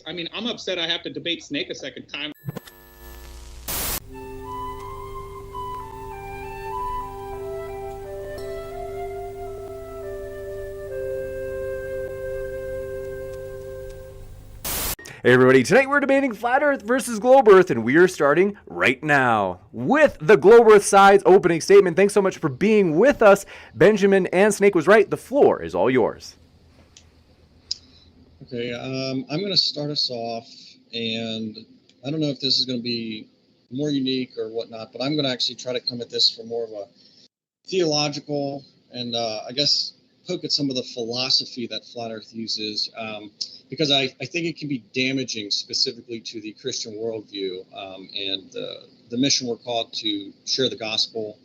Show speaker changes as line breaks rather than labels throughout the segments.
I mean, I'm upset I have to debate Snake a second time.
Hey everybody, tonight we're debating Flat Earth versus Globe Earth, and we are starting right now with the Globe Earth side's opening statement. Thanks so much for being with us. Benjamin and Snake was right. The floor is all yours.
Okay, I'm going to start us off, and I don't know if this is going to be more unique or whatnot, but I'm going to actually try to come at this from more of a theological and I guess poke at some of the philosophy that Flat Earth uses, because I think it can be damaging specifically to the Christian worldview and the mission we're called to share the gospel.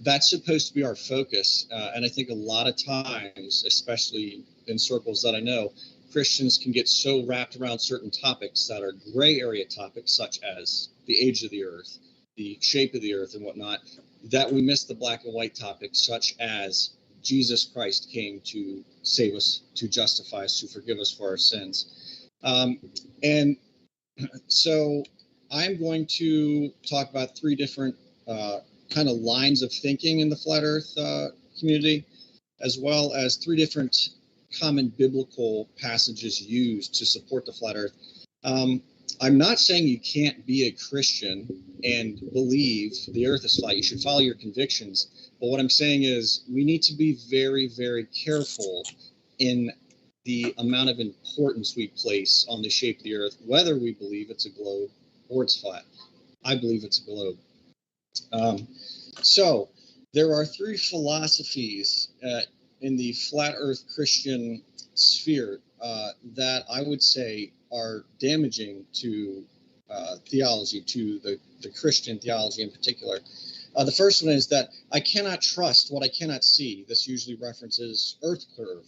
That's supposed to be our focus. And I think a lot of times, especially in circles that I know, Christians can get so wrapped around certain topics that are gray area topics, such as the age of the earth, the shape of the earth and whatnot, that we miss the black and white topics, such as Jesus Christ came to save us, to justify us, to forgive us for our sins. And so I'm going to talk about three different kind of lines of thinking in the Flat Earth community, as well as three different common biblical passages used to support the Flat Earth. I'm not saying you can't be a Christian and believe the earth is flat. You should follow your convictions. But what I'm saying is we need to be very, very careful in the amount of importance we place on the shape of the earth, whether we believe it's a globe or it's flat. I believe it's a globe. So there are three philosophies in the flat earth Christian sphere that I would say are damaging to theology, to the Christian theology in particular. The first one is that I cannot trust what I cannot see. This usually references Earth curve.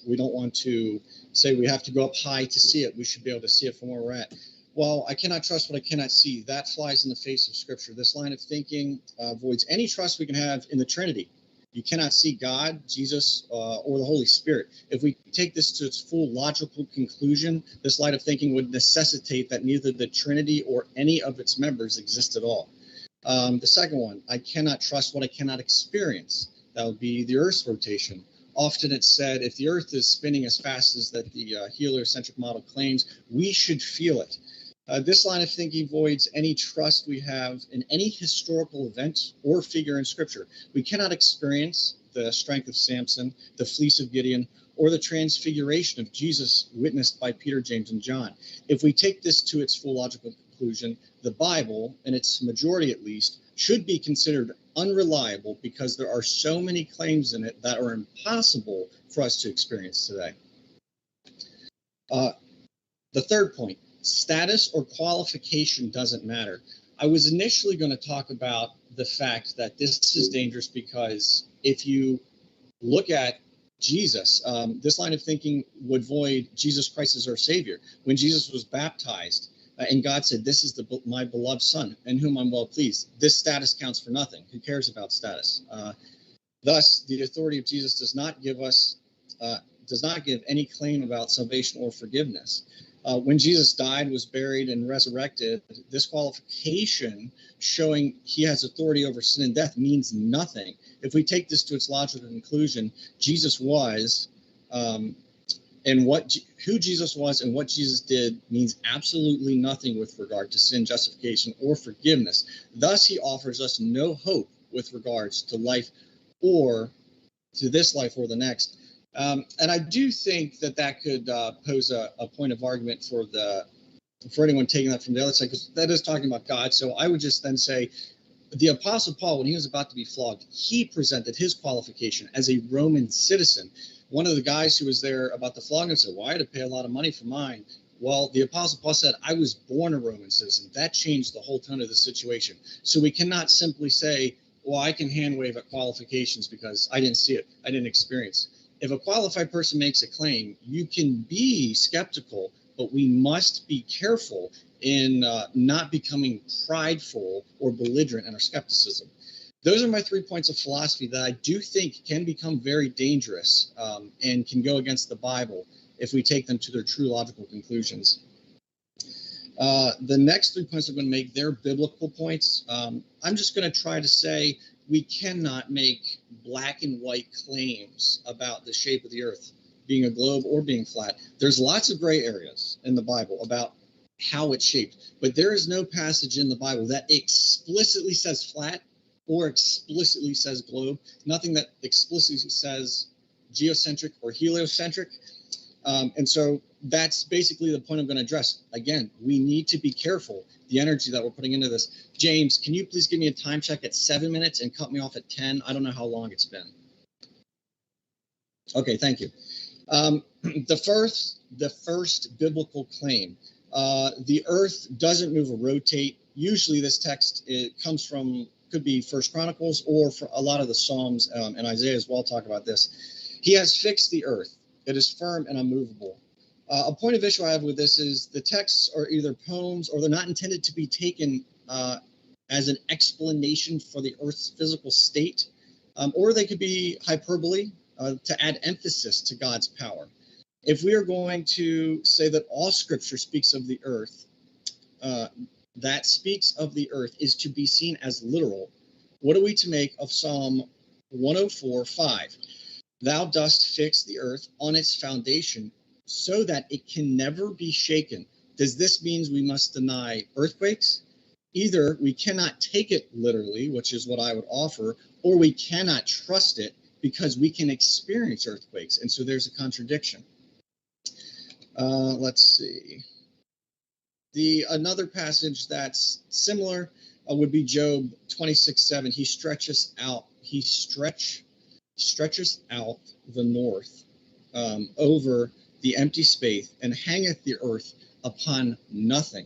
We don't want to say we have to go up high to see it. We should be able to see it from where we're at. Well, I cannot trust what I cannot see. That flies in the face of Scripture. This line of thinking avoids any trust we can have in the Trinity. You cannot see God, Jesus, or the Holy Spirit. If we take this to its full logical conclusion, this line of thinking would necessitate that neither the Trinity or any of its members exist at all. The second one, I cannot trust what I cannot experience. That would be the Earth's rotation. Often it's said if the Earth is spinning as fast as that the heliocentric model claims, we should feel it. This line of thinking voids any trust we have in any historical event or figure in Scripture. We cannot experience the strength of Samson, the fleece of Gideon, or the transfiguration of Jesus witnessed by Peter, James, and John. If we take this to its full logical conclusion, the Bible, in its majority at least, should be considered unreliable because there are so many claims in it that are impossible for us to experience today. The third point, status or qualification doesn't matter. I was initially going to talk about the fact that this is dangerous because if you look at Jesus, this line of thinking would void Jesus Christ as our Savior. When Jesus was baptized and God said, this is my beloved Son in whom I'm well pleased, this status counts for nothing. Who cares about status? Thus, the authority of Jesus does not give any claim about salvation or forgiveness. When Jesus died, was buried, and resurrected, this qualification showing he has authority over sin and death means nothing. If we take this to its logical conclusion, Jesus was, who Jesus was and what Jesus did means absolutely nothing with regard to sin, justification, or forgiveness. Thus, he offers us no hope with regards to life or to this life or the next. And I do think that could pose a point of argument for anyone taking that from the other side, because that is talking about God. So I would just then say the Apostle Paul, when he was about to be flogged, he presented his qualification as a Roman citizen. One of the guys who was there about the flogging said, well, I had to pay a lot of money for mine. Well, the Apostle Paul said, I was born a Roman citizen. That changed the whole tone of the situation. So we cannot simply say, well, I can hand wave at qualifications because I didn't see it. I didn't experience. If a qualified person makes a claim, you can be skeptical, but we must be careful in not becoming prideful or belligerent in our skepticism. Those are my 3 points of philosophy that I do think can become very dangerous and can go against the Bible if we take them to their true logical conclusions. The next 3 points I'm going to make, they're biblical points. I'm just going to try to say we cannot make black and white claims about the shape of the earth being a globe or being flat. There's lots of gray areas in the Bible about how it's shaped, but there is no passage in the Bible that explicitly says flat or explicitly says globe. Nothing that explicitly says geocentric or heliocentric. And so that's basically the point I'm going to address. Again, we need to be careful the energy that we're putting into this. James, can you please give me a time check at 7 minutes and cut me off at 10? I don't know how long it's been. Okay, thank you. The first biblical claim, the earth doesn't move or rotate. Usually this text, it comes from, could be First Chronicles, or for a lot of the Psalms, and Isaiah as well talk about this. He has fixed the earth. It is firm and unmovable. A point of issue I have with this is the texts are either poems or they're not intended to be taken as an explanation for the earth's physical state, or they could be hyperbole to add emphasis to God's power. If we are going to say that all scripture speaks of the earth, that speaks of the earth is to be seen as literal, what are we to make of Psalm 104:5? Thou dost fix the earth on its foundation so that it can never be shaken. Does this mean we must deny earthquakes? Either we cannot take it literally, which is what I would offer, or we cannot trust it because we can experience earthquakes. And so there's a contradiction. Let's see. Another passage that's similar would be Job 26:7. He stretches out the north over the empty space and hangeth the earth upon nothing.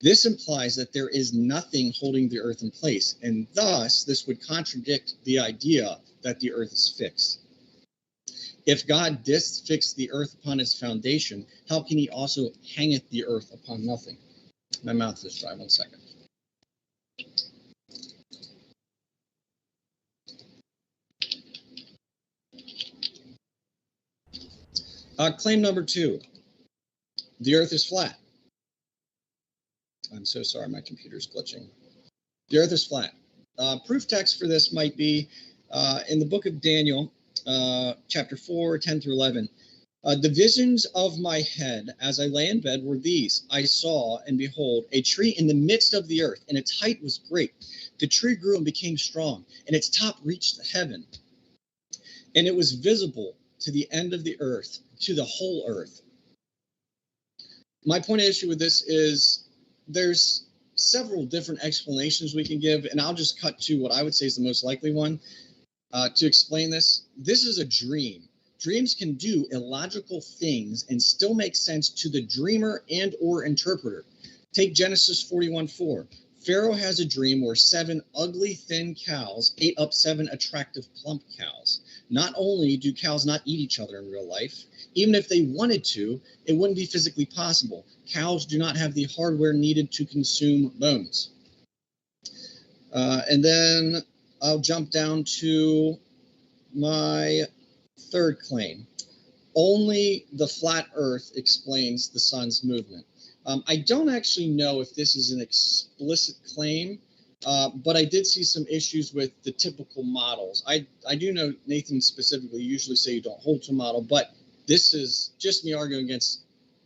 This implies that there is nothing holding the earth in place, and thus this would contradict the idea that the earth is fixed. If God did fix the earth upon its foundation, how can he also hangeth the earth upon nothing? My mouth is dry, 1 second. Claim number 2, the earth is flat. I'm so sorry, my computer's glitching. The earth is flat. Proof text for this might be in the book of Daniel, chapter 4, 10 through 11. The visions of my head as I lay in bed were these. I saw, and behold, a tree in the midst of the earth, and its height was great. The tree grew and became strong, and its top reached the heaven. And it was visible to the end of the earth, to the whole earth. My point of issue with this is there's several different explanations we can give, and I'll just cut to what I would say is the most likely one to explain this. This is a dream. Dreams can do illogical things and still make sense to the dreamer and or interpreter. Take Genesis 41:4. Pharaoh has a dream where 7 ugly, thin cows ate up 7 attractive, plump cows. Not only do cows not eat each other in real life, even if they wanted to, it wouldn't be physically possible. Cows do not have the hardware needed to consume bones. And then I'll jump down to my third claim. Only the flat earth explains the sun's movement. I don't actually know if this is an explicit claim, but I did see some issues with the typical models. I do know Nathan specifically usually say you don't hold to a model, but this is just me arguing against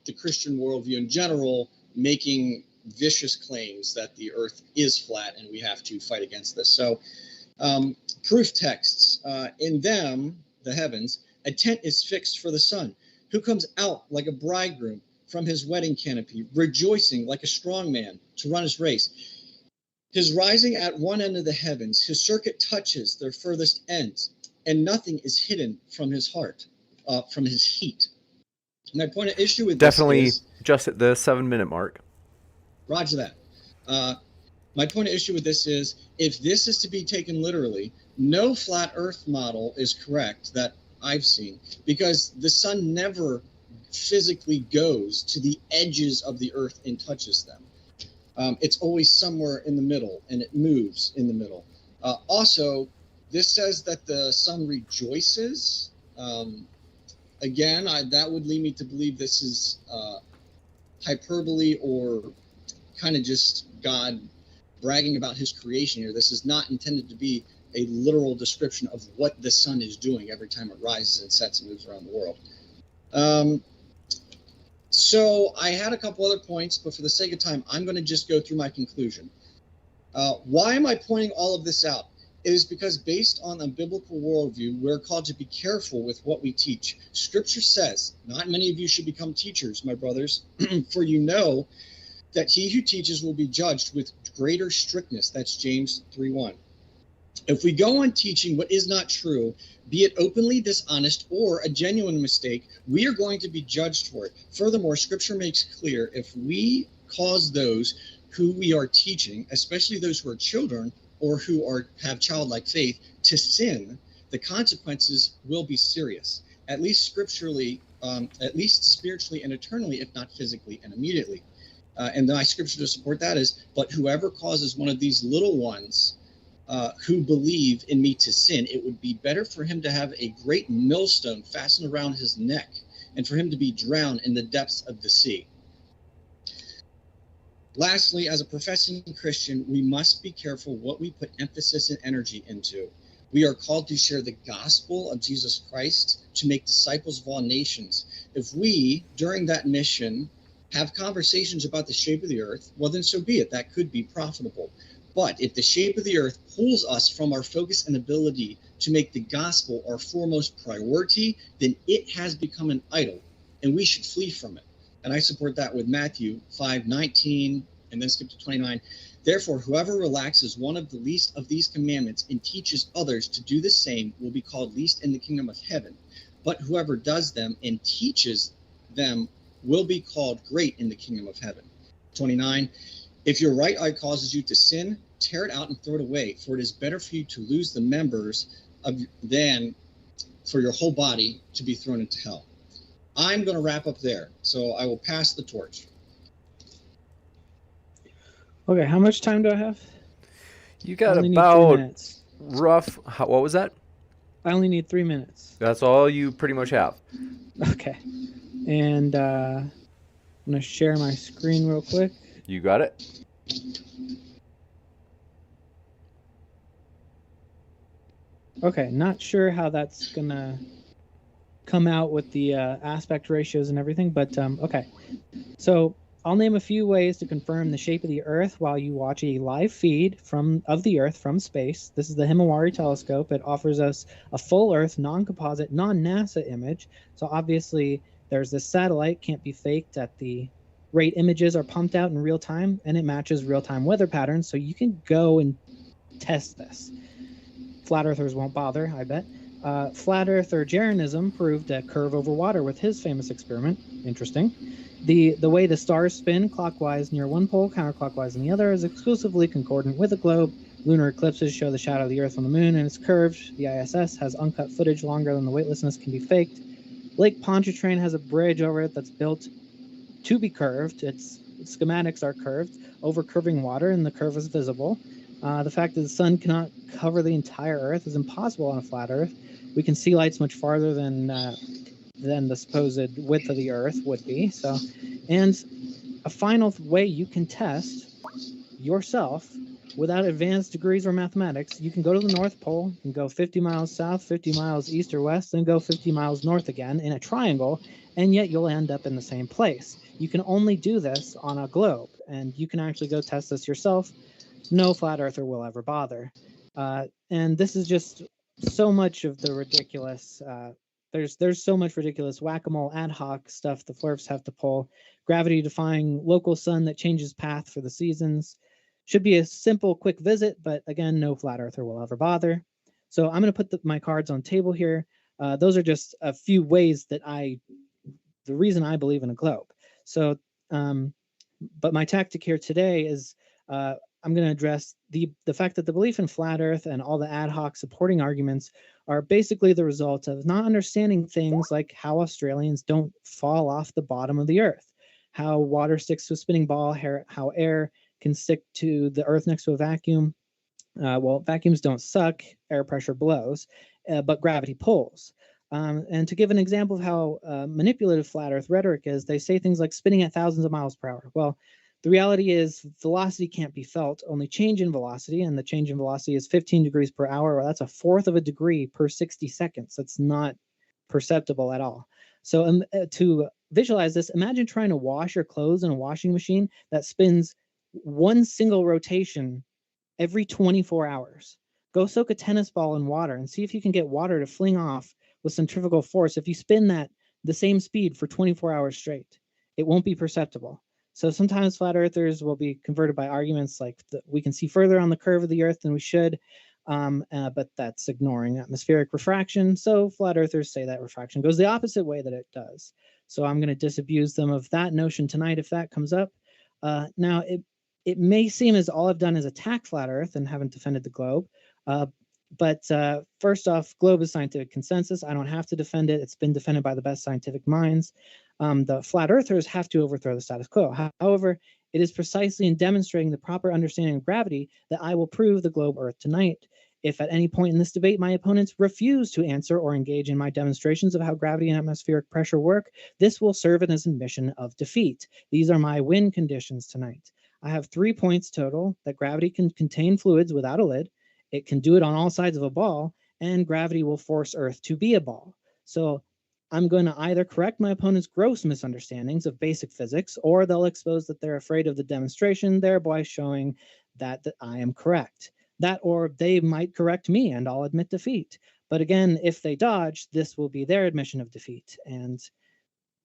the Christian worldview in general, making vicious claims that the earth is flat and we have to fight against this. So proof texts, in them, the heavens, a tent is fixed for the sun, who comes out like a bridegroom from his wedding canopy, rejoicing like a strong man to run his race. His rising at one end of the heavens, his circuit touches their furthest ends, and nothing is hidden from his heart, from his heat. My point of issue with
definitely
this is,
just at the 7-minute mark.
Roger that. My point of issue with this is, if this is to be taken literally, no flat earth model is correct that I've seen, because the sun never physically goes to the edges of the earth and touches them. It's always somewhere in the middle, and it moves in the middle. Also, this says that the sun rejoices. again, that would lead me to believe this is hyperbole or kind of just God bragging about his creation here. This is not intended to be a literal description of what the sun is doing every time it rises and sets and moves around the world. So I had a couple other points, but for the sake of time, I'm going to just go through my conclusion. Why am I pointing all of this out? It is because based on a biblical worldview, we're called to be careful with what we teach. Scripture says, not many of you should become teachers, my brothers, for you know that he who teaches will be judged with greater strictness. That's James 3:1. If we go on teaching what is not true, be it openly dishonest or a genuine mistake, we are going to be judged for it. Furthermore, Scripture makes clear if we cause those who we are teaching, especially those who are children or who have childlike faith, to sin, the consequences will be serious, at least scripturally, at least spiritually and eternally, if not physically and immediately. And my scripture to support that is, but whoever causes one of these little ones who believe in me to sin, it would be better for him to have a great millstone fastened around his neck and for him to be drowned in the depths of the sea. Lastly, as a professing Christian, we must be careful what we put emphasis and energy into. We are called to share the gospel of Jesus Christ, to make disciples of all nations. If we, during that mission, have conversations about the shape of the earth, well, then so be it. That could be profitable. But if the shape of the earth pulls us from our focus and ability to make the gospel our foremost priority, then it has become an idol, and we should flee from it. And I support that with Matthew 5:19, and then skip to 29. Therefore, whoever relaxes one of the least of these commandments and teaches others to do the same will be called least in the kingdom of heaven. But whoever does them and teaches them will be called great in the kingdom of heaven. 29. If your right eye causes you to sin, tear it out and throw it away, for it is better for you to lose the members than for your whole body to be thrown into hell. I'm going to wrap up there, so I will pass the torch.
Okay, how much time do I have?
You got
only need 3
about
minutes.
rough. What was that?
I only need 3 minutes.
That's all you pretty much have.
Okay. And I'm going to share my screen real quick.
You got it.
Okay, not sure how that's going to come out with the aspect ratios and everything, but okay. So I'll name a few ways to confirm the shape of the Earth while you watch a live feed of the Earth from space. This is the Himawari telescope. It offers us a full Earth, non-composite, non-NASA image. So obviously there's this satellite, can't be faked at the rate images are pumped out in real time, and it matches real-time weather patterns, so you can go and test this. Flat Earthers won't bother, I bet. Flat Earther Jeranism proved a curve over water with his famous experiment. Interesting. The way the stars spin clockwise near one pole, counterclockwise in the other, is exclusively concordant with a globe. Lunar eclipses show the shadow of the Earth on the moon, and it's curved. The ISS has uncut footage longer than the weightlessness can be faked. Lake Pontchartrain has a bridge over it that's built to be curved. Its schematics are curved over curving water, and the curve is visible. The fact that the sun cannot cover the entire Earth is impossible on a flat Earth. We can see lights much farther than the supposed width of the Earth would be. So, and a final way you can test yourself without advanced degrees or mathematics, you can go to the North Pole, you can go 50 miles south, 50 miles east or west, then go 50 miles north again in a triangle, and yet you'll end up in the same place. You can only do this on a globe, and you can actually go test this yourself. No flat earther will ever bother. And this is just so much of the ridiculous. There's so much ridiculous whack-a-mole ad hoc stuff the flurfs have to pull. Gravity defying local sun that changes path for the seasons. Should be a simple, quick visit, but again, no flat earther will ever bother. So I'm going to put my cards on table here. Those are just a few ways that the reason I believe in a globe. So, but my tactic here today is I'm going to address the fact that the belief in flat earth and all the ad hoc supporting arguments are basically the result of not understanding things like how Australians don't fall off the bottom of the earth, how water sticks to a spinning ball, how air can stick to the earth next to a vacuum. Well, vacuums don't suck, air pressure blows, but gravity pulls. And to give an example of how manipulative flat Earth rhetoric is, they say things like spinning at thousands of miles per hour. Well, the reality is velocity can't be felt, only change in velocity, and the change in velocity is 15 degrees per hour. Well, that's a fourth of a degree per 60 seconds. That's not perceptible at all. So to visualize this, imagine trying to wash your clothes in a washing machine that spins one single rotation every 24 hours. Go soak a tennis ball in water and see if you can get water to fling off with centrifugal force. If you spin that the same speed for 24 hours straight, it won't be perceptible. So sometimes flat earthers will be converted by arguments like we can see further on the curve of the earth than we should, but that's ignoring atmospheric refraction. So flat earthers say that refraction goes the opposite way that it does. So I'm going to disabuse them of that notion tonight if that comes up. Now, it may seem as all I've done is attack flat earth and haven't defended the globe. But first off, globe is scientific consensus. I don't have to defend it. It's been defended by the best scientific minds. The flat earthers have to overthrow the status quo. However, it is precisely in demonstrating the proper understanding of gravity that I will prove the globe Earth tonight. If at any point in this debate my opponents refuse to answer or engage in my demonstrations of how gravity and atmospheric pressure work, this will serve as an admission of defeat. These are my win conditions tonight. I have 3 points total: that gravity can contain fluids without a lid, it can do it on all sides of a ball, and gravity will force Earth to be a ball. So I'm going to either correct my opponent's gross misunderstandings of basic physics, or they'll expose that they're afraid of the demonstration, thereby showing that I am correct. That, or they might correct me and I'll admit defeat. But again, if they dodge, this will be their admission of defeat. And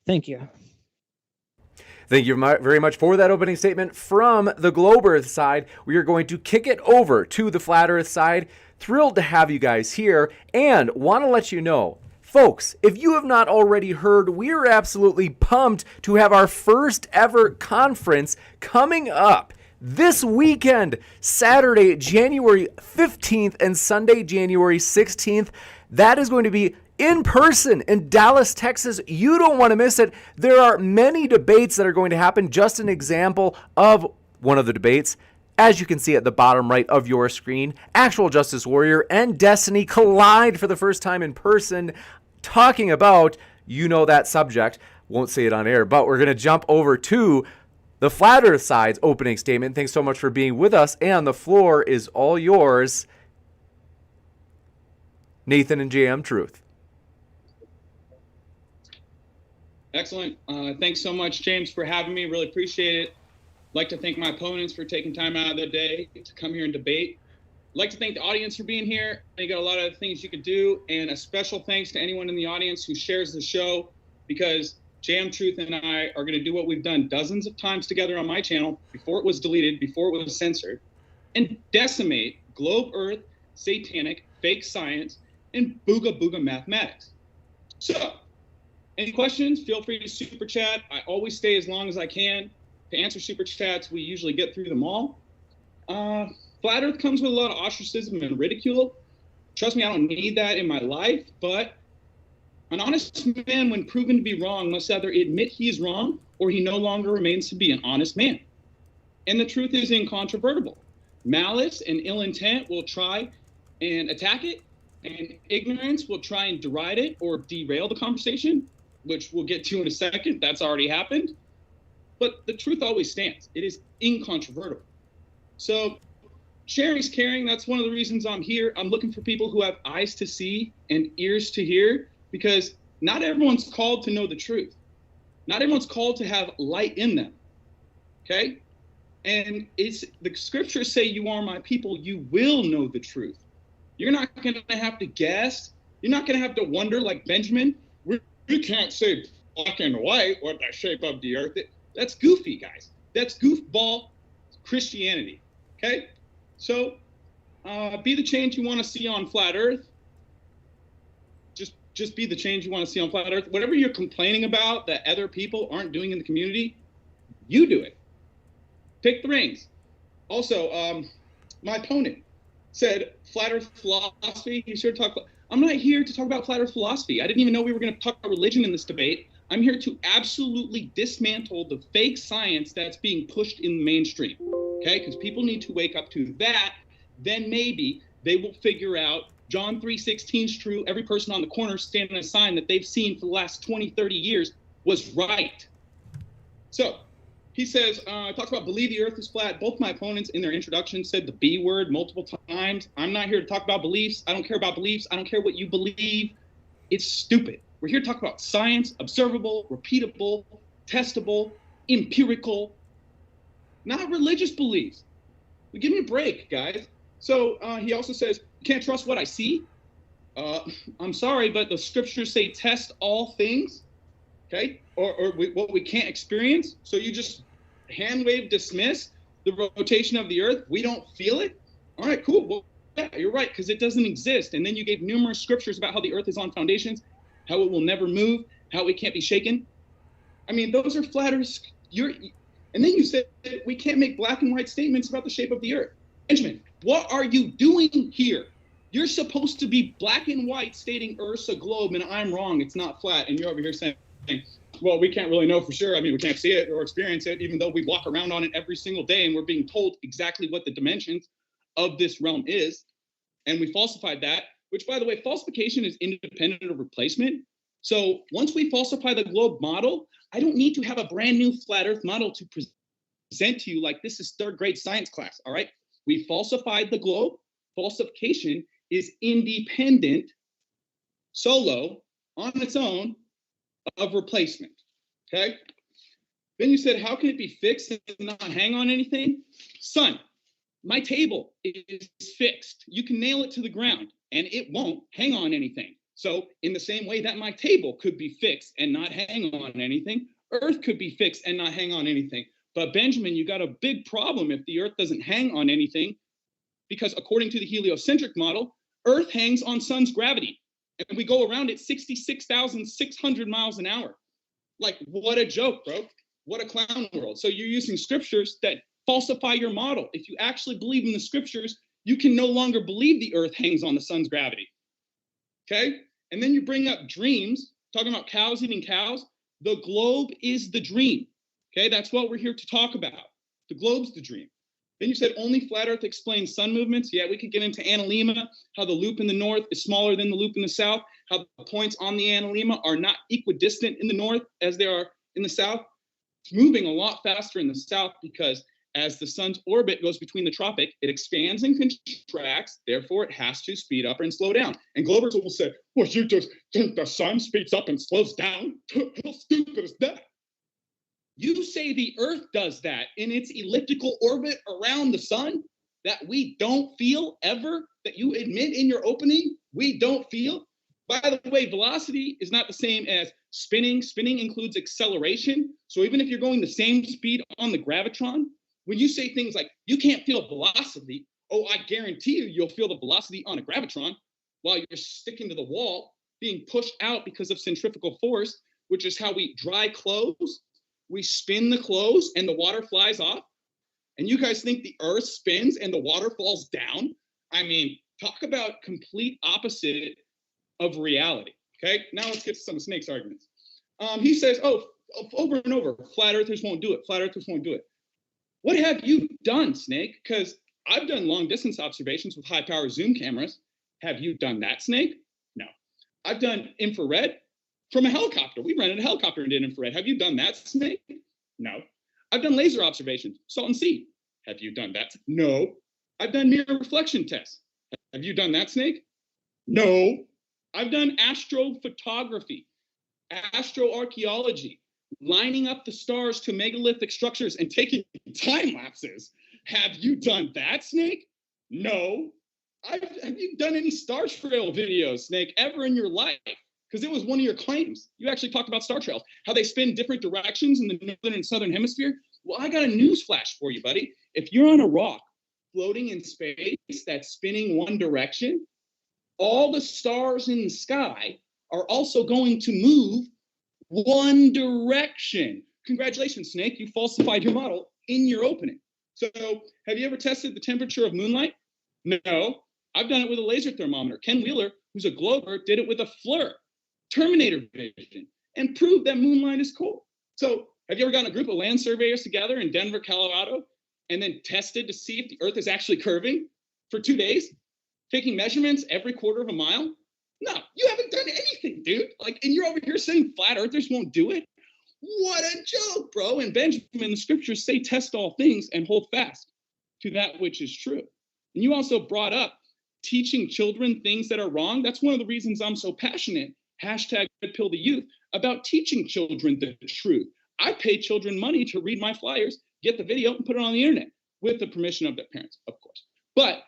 thank you.
Thank you very much for that opening statement from the Globe Earth side. We are going to kick it over to the Flat Earth side. Thrilled to have you guys here, and want to let you know, folks, if you have not already heard, we are absolutely pumped to have our first ever conference coming up this weekend, Saturday, January 15th and Sunday, January 16th. That is going to be in person in Dallas, Texas. You don't want to miss it. There are many debates that are going to happen. Just an example of one of the debates, as you can see at the bottom right of your screen, Actual Justice Warrior and Destiny collide for the first time in person, talking about, that subject. Won't say it on air, but we're going to jump over to the Flat Earth side's opening statement. Thanks so much for being with us, and the floor is all yours, Nathan and JM Truth.
Excellent. Thanks so much, James, for having me. Really appreciate it. I'd like to thank my opponents for taking time out of their day to come here and debate. I'd like to thank the audience for being here. You got a lot of things you could do, and a special thanks to anyone in the audience who shares the show, because JM Truth and I are going to do what we've done dozens of times together on my channel before it was deleted, before it was censored, and decimate globe Earth, satanic, fake science, and booga booga mathematics. So, any questions, feel free to super chat. I always stay as long as I can to answer super chats. We usually get through them all. Flat Earth comes with a lot of ostracism and ridicule. Trust me, I don't need that in my life, but an honest man, when proven to be wrong, must either admit he is wrong or he no longer remains to be an honest man. And the truth is incontrovertible. Malice and ill intent will try and attack it, and ignorance will try and deride it or derail the conversation, which we'll get to in a second. That's already happened. But the truth always stands. It is incontrovertible. So sharing is caring. That's one of the reasons I'm here. I'm looking for people who have eyes to see and ears to hear, because not everyone's called to know the truth. Not everyone's called to have light in them. Okay? And it's the scriptures say, you are my people, you will know the truth. You're not going to have to guess. You're not going to have to wonder like Benjamin. We can't say black and white or the shape of the earth. That's goofy, guys. That's goofball Christianity. Okay? So be the change you want to see on flat earth. Just be the change you want to see on flat earth. Whatever you're complaining about that other people aren't doing in the community, you do it. Take the reins. Also, my opponent said flat earth philosophy. He's here to talk. I'm not here to talk about flat earth philosophy. I didn't even know we were going to talk about religion in this debate. I'm here to absolutely dismantle the fake science that's being pushed in the mainstream. Okay? Because people need to wake up to that. Then maybe they will figure out John 3:16 is true. Every person on the corner standing a sign that they've seen for the last 20, 30 years was right. So he says, talks about believe the earth is flat. Both my opponents in their introduction said the B word multiple times. I'm not here to talk about beliefs. I don't care about beliefs. I don't care what you believe. It's stupid. We're here to talk about science, observable, repeatable, testable, empirical, not religious beliefs. Give me a break, guys. So he also says, you can't trust what I see. I'm sorry, but the scriptures say test all things, okay? Or what we can't experience. So you just hand wave dismiss the rotation of the earth. We don't feel it. All right, cool. Well, yeah, you're right, because it doesn't exist. And then you gave numerous scriptures about how the earth is on foundations, how it will never move, how it can't be shaken. I mean, those are flat earth. And then you said we can't make black and white statements about the shape of the earth. Benjamin, what are you doing here? You're supposed to be black and white stating Earth's a globe, and I'm wrong, it's not flat. And you're over here saying, well, we can't really know for sure. I mean, we can't see it or experience it, even though we walk around on it every single day, and we're being told exactly what the dimensions of this realm is. And we falsified that, which, by the way, falsification is independent of replacement. So once we falsify the globe model, I don't need to have a brand new flat Earth model to present to you like this is third grade science class, all right? We falsified the globe. Falsification is independent, solo, on its own, of replacement, okay? Then you said, how can it be fixed and not hang on anything? Son, my table is fixed. You can nail it to the ground and it won't hang on anything. So in the same way that my table could be fixed and not hang on anything, Earth could be fixed and not hang on anything. But Benjamin, you got a big problem if the Earth doesn't hang on anything, because according to the heliocentric model, Earth hangs on sun's gravity, and we go around it 66,600 miles an hour. Like, what a joke, bro. What a clown world. So you're using scriptures that falsify your model. If you actually believe in the scriptures, you can no longer believe the Earth hangs on the sun's gravity, okay? And then you bring up dreams, talking about cows eating cows. The globe is the dream. Okay, that's what we're here to talk about. The globe's the dream. Then you said only flat Earth explains sun movements. Yeah, we could get into analemma, how the loop in the north is smaller than the loop in the south, how the points on the analemma are not equidistant in the north as they are in the south. It's moving a lot faster in the south because as the sun's orbit goes between the tropic, it expands and contracts. Therefore, it has to speed up and slow down. And Globers will say, well, you just think the sun speeds up and slows down? How stupid is that? You say the Earth does that in its elliptical orbit around the sun that we don't feel ever, that you admit in your opening we don't feel? By the way, velocity is not the same as spinning. Spinning includes acceleration. So even if you're going the same speed on the gravitron, when you say things like, you can't feel velocity, oh, I guarantee you'll feel the velocity on a gravitron while you're sticking to the wall, being pushed out because of centrifugal force, which is how we dry clothes. We spin the clothes and the water flies off. And you guys think the Earth spins and the water falls down? I mean, talk about complete opposite of reality. Okay, now let's get to some of Snake's arguments. He says, oh, over and over, flat earthers won't do it. Flat earthers won't do it. What have you done, Snake? Because I've done long distance observations with high power zoom cameras. Have you done that, Snake? No. I've done infrared from a helicopter. We rented a helicopter and did infrared. Have you done that, Snake? No. I've done laser observations, Salton Sea. Have you done that? No. I've done mirror reflection tests. Have you done that, Snake? No. I've done astrophotography, astroarchaeology, lining up the stars to megalithic structures and taking time lapses. Have you done that, Snake? No. Have you done any star trail videos, Snake, ever in your life? Because it was one of your claims. You actually talked about star trails, how they spin different directions in the northern and southern hemisphere. Well, I got a news flash for you, buddy. If you're on a rock floating in space that's spinning one direction, all the stars in the sky are also going to move one direction. Congratulations, Snake. You falsified your model in your opening. So have you ever tested the temperature of moonlight? No. I've done it with a laser thermometer. Ken Wheeler, who's a glober, did it with a FLIR, Terminator vision, and proved that moonlight is cold. So have you ever gotten a group of land surveyors together in Denver, Colorado, and then tested to see if the Earth is actually curving for 2 days? taking measurements every quarter of a mile? No, you haven't done anything, dude. Like, and you're over here saying flat earthers won't do it? What a joke, bro. And Benjamin, the scriptures say test all things and hold fast to that which is true. And you also brought up teaching children things that are wrong. That's one of the reasons I'm so passionate, #RedPillTheYouth, about teaching children the truth. I pay children money to read my flyers, get the video, and put it on the internet with the permission of their parents, of course. But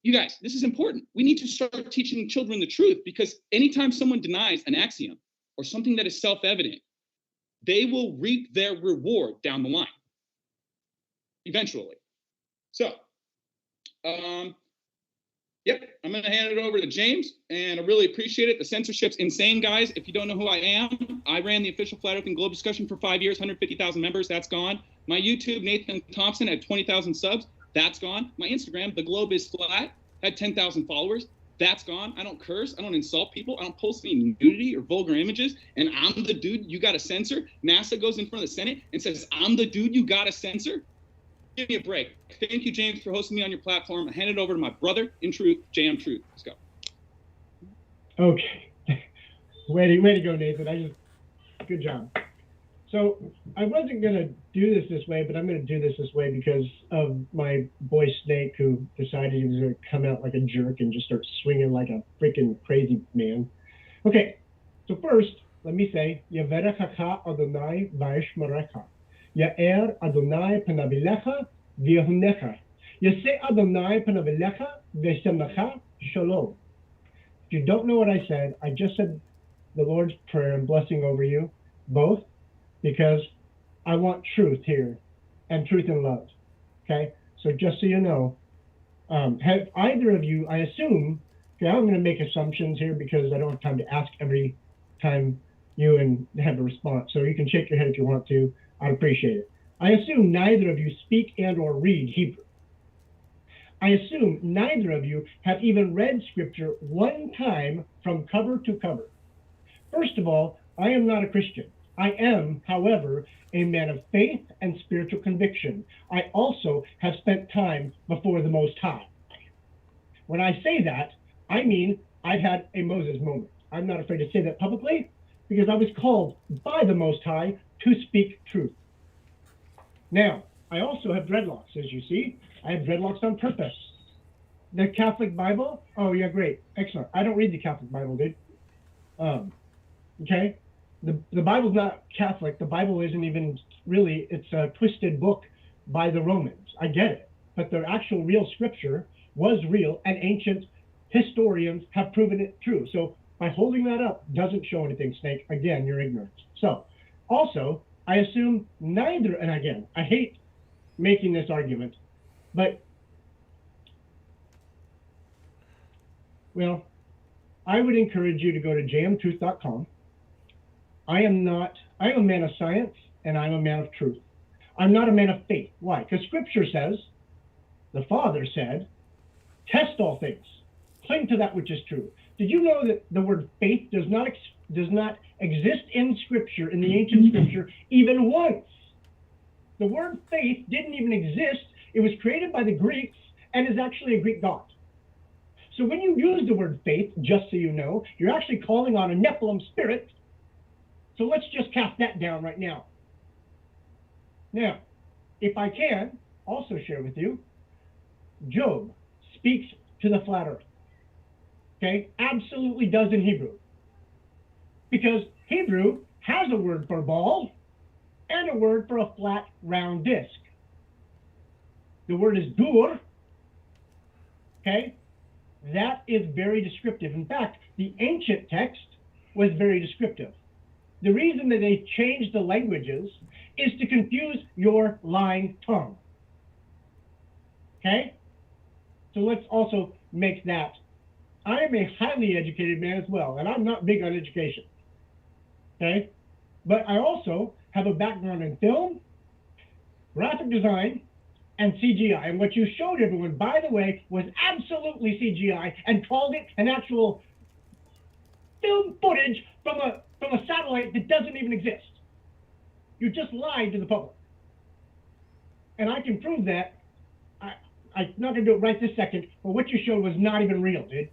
you guys, this is important. We need to start teaching children the truth, because anytime someone denies an axiom or something that is self-evident, they will reap their reward down the line, eventually. So, yep, I'm going to hand it over to James, and I really appreciate it. The censorship's insane, guys. If you don't know who I am, I ran the official Flat Earth and Globe discussion for 5 years, 150,000 members. That's gone. My YouTube, Nathan Thompson, at 20,000 subs. That's gone. My Instagram, The Globe is Flat, had 10,000 followers. That's gone. I don't curse. I don't insult people. I don't post any nudity or vulgar images. And I'm the dude you got to censor. NASA goes in front of the Senate and says, I'm the dude you got to censor. Give me a break. Thank you, James, for hosting me on your platform. I hand it over to my brother in truth, JM Truth. Let's go.
Okay. Way to go, Nathan. Good job. So I wasn't going to do this way, but I'm going to do this way because of my boy Snake, who decided he was going to come out like a jerk and just start swinging like a freaking crazy man. Okay, so first, let me say, Yaverechacha Adonai v'yishmerecha. Ya'er Adonai panavilecha v'yehunecha. Yaseh Adonai panavilecha v'yishmerecha shalom. If you don't know what I said, I just said the Lord's Prayer and blessing over you, both, because I want truth here, and truth and love, okay? So just so you know, have either of you, I assume, okay, I'm going to make assumptions here because I don't have time to ask every time you and have a response, so you can shake your head if you want to. I'd appreciate it. I assume neither of you speak and or read Hebrew. I assume neither of you have even read scripture one time from cover to cover. First of all, I am not a Christian. I am, however, a man of faith and spiritual conviction. I also have spent time before the Most High. When I say that, I mean I've had a Moses moment. I'm not afraid to say that publicly because I was called by the Most High to speak truth. Now, I also have dreadlocks, as you see. I have dreadlocks on purpose. The Catholic Bible? Oh, yeah, great. Excellent. I don't read the Catholic Bible, dude. Okay? The Bible's not Catholic. The Bible isn't even really, it's a twisted book by the Romans. I get it. But the actual real scripture was real, and ancient historians have proven it true. So by holding that up doesn't show anything, Snake. Again, you're ignorant. So also, I assume neither, and again, I hate making this argument, but, well, I would encourage you to go to jmtruth.com. I am a man of science, and I'm a man of truth. I'm not a man of faith. Why? Because scripture says, the Father said, test all things, cling to that which is true. Did you know that the word faith does not exist in scripture, in the ancient scripture, even once? The word faith didn't even exist. It was created by the Greeks and is actually a Greek god. So when you use the word faith, just so you know, you're actually calling on a Nephilim spirit. So let's just cast that down right now. Now, if I can also share with you, Job speaks to the flat earth. Okay, absolutely does in Hebrew. Because Hebrew has a word for ball and a word for a flat, round disc. The word is dur. Okay, that is very descriptive. In fact, the ancient text was very descriptive. The reason that they changed the languages is to confuse your lying tongue. Okay? So let's also make that. I am a highly educated man as well, and I'm not big on education. Okay? But I also have a background in film, graphic design, and CGI. And what you showed everyone, by the way, was absolutely CGI and called it an actual film footage from a satellite that doesn't even exist. You just lied to the public. And I can prove that I'm not going to do it right this second, but what you showed was not even real, dude.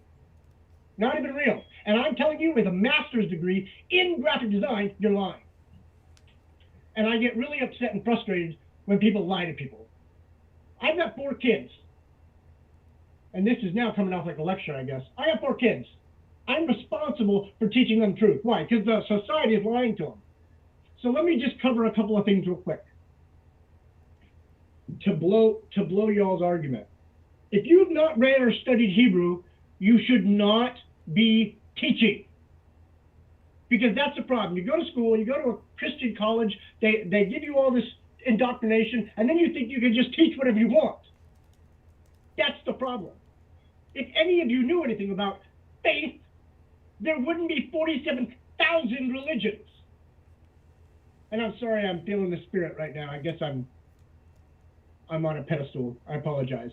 Not even real. And I'm telling you, with a master's degree in graphic design, you're lying. And I get really upset and frustrated when people lie to people. I've got 4 kids. And this is now coming off like a lecture, I guess. I have 4 kids. I'm responsible for teaching them truth. Why? Because the society is lying to them. So let me just cover a couple of things real quick. To blow y'all's argument. If you've not read or studied Hebrew, you should not be teaching. Because that's the problem. You go to school, you go to a Christian college, they give you all this indoctrination, and then you think you can just teach whatever you want. That's the problem. If any of you knew anything about faith, there wouldn't be 47,000 religions. And I'm sorry, I'm feeling the spirit right now. I guess I'm on a pedestal. I apologize.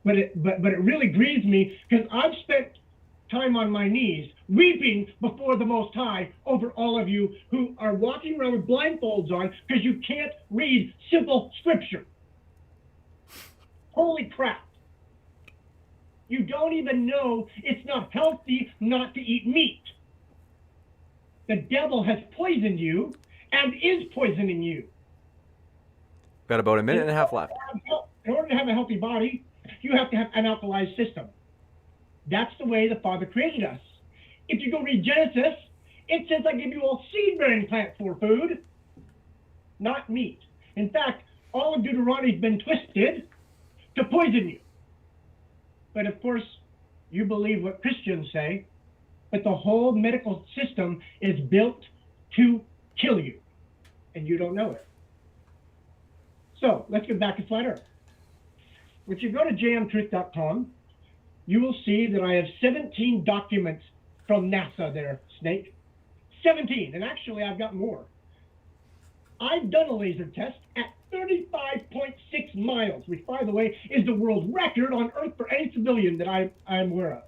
But it really grieves me because I've spent time on my knees weeping before the Most High over all of you who are walking around with blindfolds on because you can't read simple scripture. Holy crap. You don't even know it's not healthy not to eat meat. The devil has poisoned you and is poisoning you.
Got about a minute and a half left.
In order to have a healthy body, you have to have an alkalized system. That's the way the Father created us. If you go read Genesis, it says I give you all seed-bearing plants for food, not meat. In fact, all of Deuteronomy's been twisted to poison you. But of course, you believe what Christians say, but the whole medical system is built to kill you, and you don't know it. So let's get back to Flat Earth. If you go to jmtruth.com, you will see that I have 17 documents from NASA there, Snake. 17, and actually I've got more. I've done a laser test at 35.6 miles, which, by the way, is the world record on Earth for any civilian that I'm aware of.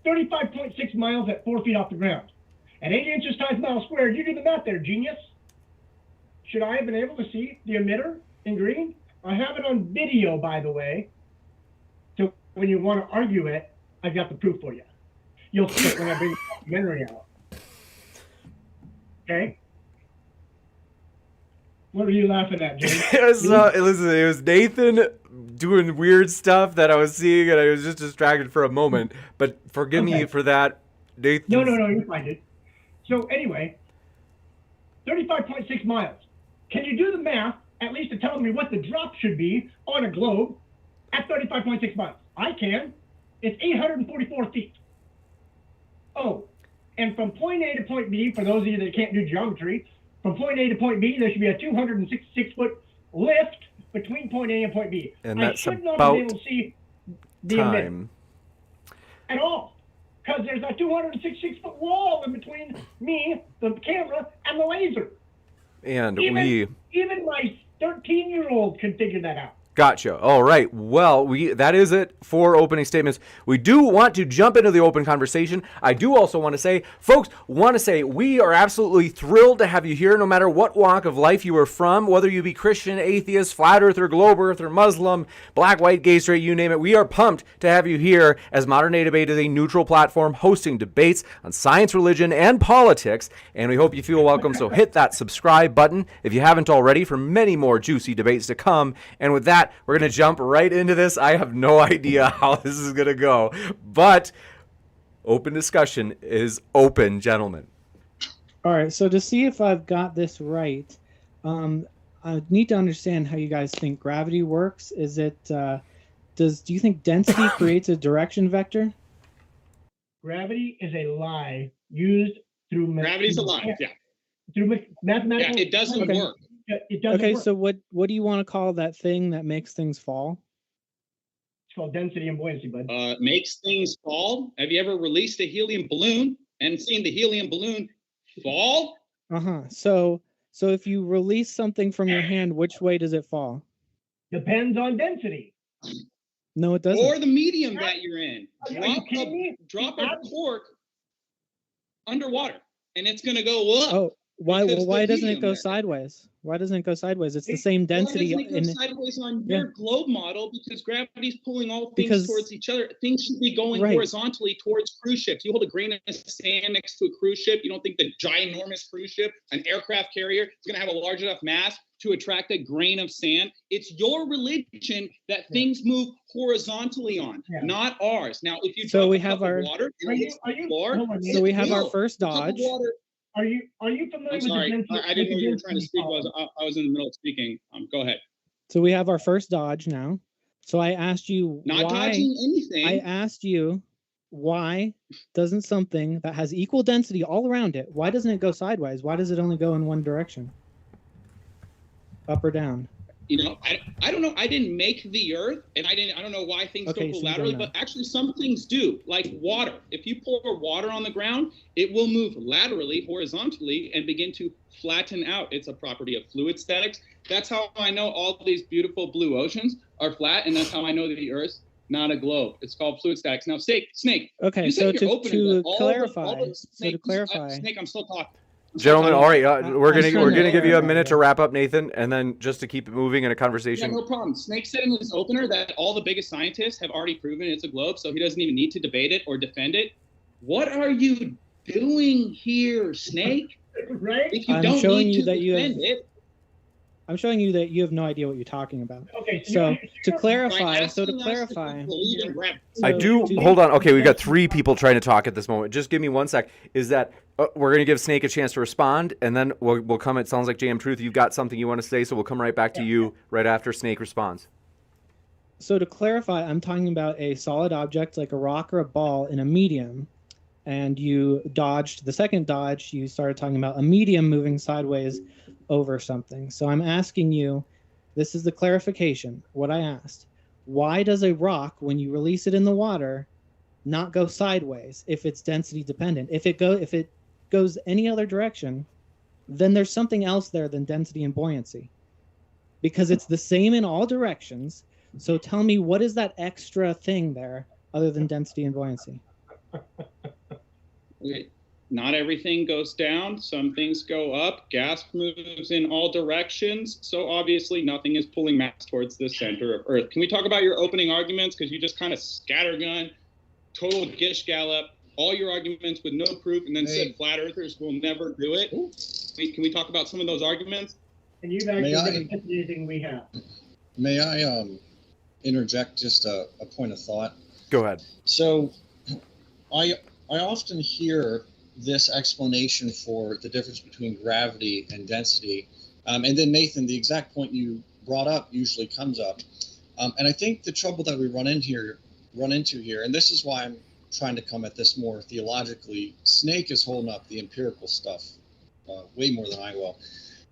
35.6 miles at 4 feet off the ground. At 8 inches times mile squared, you do the math there, genius. Should I have been able to see the emitter in green? I have it on video, by the way. So when you want to argue it, I've got the proof for you. You'll see it when I bring the documentary out. Okay? What are you laughing at, James?
It was Nathan doing weird stuff that I was seeing, and I was just distracted for a moment. But forgive me for that, Nathan.
No, you find it. So anyway, 35.6 miles. Can you do the math, at least to tell me what the drop should be on a globe at 35.6 miles? I can. It's 844 feet. Oh, and from point A to point B, for those of you that can't do geometry, from point A to point B, there should be a 266-foot lift between point A and point B.
And that's
I should not
about
be able to see the emitter at all, because there's a 266-foot wall in between me, the camera, and the laser.
And
even my 13-year-old can figure that out.
Gotcha. All right. Well, that is it for opening statements. We do want to jump into the open conversation. I do also want to say, folks, we are absolutely thrilled to have you here, no matter what walk of life you are from, whether you be Christian, atheist, flat earther, globe earther, Muslim, black, white, gay, straight, you name it. We are pumped to have you here, as Modern Day Debate is a neutral platform hosting debates on science, religion, and politics, and we hope you feel welcome. So hit that subscribe button if you haven't already for many more juicy debates to come. And with that, we're going to jump right into this. I have no idea how this is going to go, but open discussion is open, gentlemen.
All right, so to see if I've got this right, I need to understand how you guys think gravity works. Is it, do you think density creates a direction vector?
Gravity is a lie used through...
Gravity's a lie, yeah.
Through mathematical...
Yeah, it doesn't work.
It doesn't work.
So what do you want to call that thing that makes things fall?
It's called density and buoyancy, bud.
Makes things fall. Have you ever released a helium balloon and seen the helium balloon fall?
So if you release something from your hand, which way does it fall?
Depends on density.
No, it doesn't.
Or the medium that you're in.
Are you
Drop a cork underwater, and it's going to go up.
Why?
Because
Well, why
the
doesn't it
medium
go
there.
sideways? Why doesn't it go sideways? It's the same
Why
density.
doesn't it go sideways on your globe model? Because gravity's pulling all things
Because-
towards each other. Things should be going
Right.
horizontally towards cruise ships. You hold a grain of sand next to a cruise ship. You don't think the ginormous cruise ship, an aircraft carrier, is going to have a large enough mass to attract a grain of sand? It's your religion that things move horizontally on, not ours. Now, if you
So
drop
we
a
have
cup
our-
of water,
Are you- hold on,
So we have our
No.
first
A cup of
dodge.
water-
Are you familiar
I'm
with
sorry.
the density?
I didn't know you were trying to
density
speak.
column?
I was in the middle of speaking. Go ahead.
So we have our first dodge now. So I asked you
Not
why.
dodging anything.
I asked you why doesn't something that has equal density all around it, why doesn't it go sideways? Why does it only go in one direction? Up or down?
You know, I don't know. I didn't make the Earth, and I don't know why things
Okay,
don't go
so you don't
laterally,
know.
but actually some things do, like water. If you pour water on the ground, it will move laterally, horizontally, and begin to flatten out. It's a property of fluid statics. That's how I know all these beautiful blue oceans are flat, and that's how I know that the Earth's not a globe. It's called fluid statics. Now, Snake.
Okay,
You
so
said in your opener
to
that all
clarify,
the Snake,
Snake,
I'm still talking.
Gentlemen, all right, we're
I'm
gonna
trying to
give you a
clarify,
minute to
yeah.
wrap up, Nathan, and then just to keep it moving in a
Yeah,
conversation.
no problem. Snake said in his opener that all the biggest scientists have already proven it's a globe, so he doesn't even need to debate it or defend it. What are you doing here, Snake?
Right?
If you
I'm
don't
showing
need
you
to
that you have-
defend it,
I'm showing you that you have no idea what you're talking about.
Okay.
So to
by
clarify, so to
asking us
clarify,
if we believe in gravity.
I do. Hold on. Okay, we've got 3 people trying to talk at this moment. Just give me 1 sec. Is that we're going to give Snake a chance to respond, and then we'll come. It sounds like JM Truth, you've got something you want to say, so we'll come right back to you right after Snake responds.
So to clarify, I'm talking about a solid object like a rock or a ball in a medium, and you dodged the second dodge. You started talking about a medium moving sideways over something. So I'm asking you, this is the clarification, what I asked. Why does a rock, when you release it in the water, not go sideways if it's density dependent? If it goes any other direction, then there's something else there than density and buoyancy. Because it's the same in all directions. So tell me, what is that extra thing there other than density and buoyancy?
Okay. Not everything goes down. Some things go up. Gas moves in all directions. So obviously nothing is pulling mass towards the center of Earth. Can we talk about your opening arguments? Because you just kind of scattergun, total gish gallop, all your arguments with no proof, and then said flat earthers will never do it. Can we talk about some of those arguments?
And you've actually
May I-
been testing anything we have.
May I interject just a point of thought?
Go ahead.
So I often hear this explanation for the difference between gravity and density. And then Nathan, the exact point you brought up usually comes up. And I think the trouble that we run into here, and this is why I'm trying to come at this more theologically, Snake is holding up the empirical stuff way more than I will.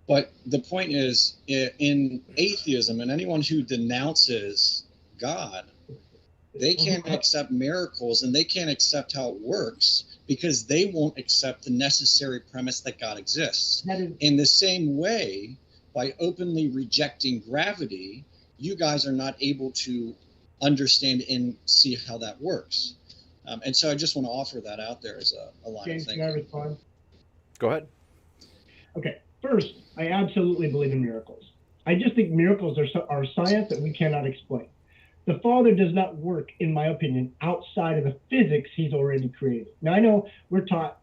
But the point is, in atheism, and anyone who denounces God, they can't accept miracles and they can't accept how it works because they won't accept the necessary premise that God exists. In the same way, by openly rejecting gravity, you guys are not able to understand and see how that works. And so I just want to offer that out there as a line
James,
of
can I
thinking.
respond?
Go ahead.
Okay. First, I absolutely believe in miracles. I just think miracles are science that we cannot explain. The Father does not work, in my opinion, outside of the physics he's already created. Now, I know we're taught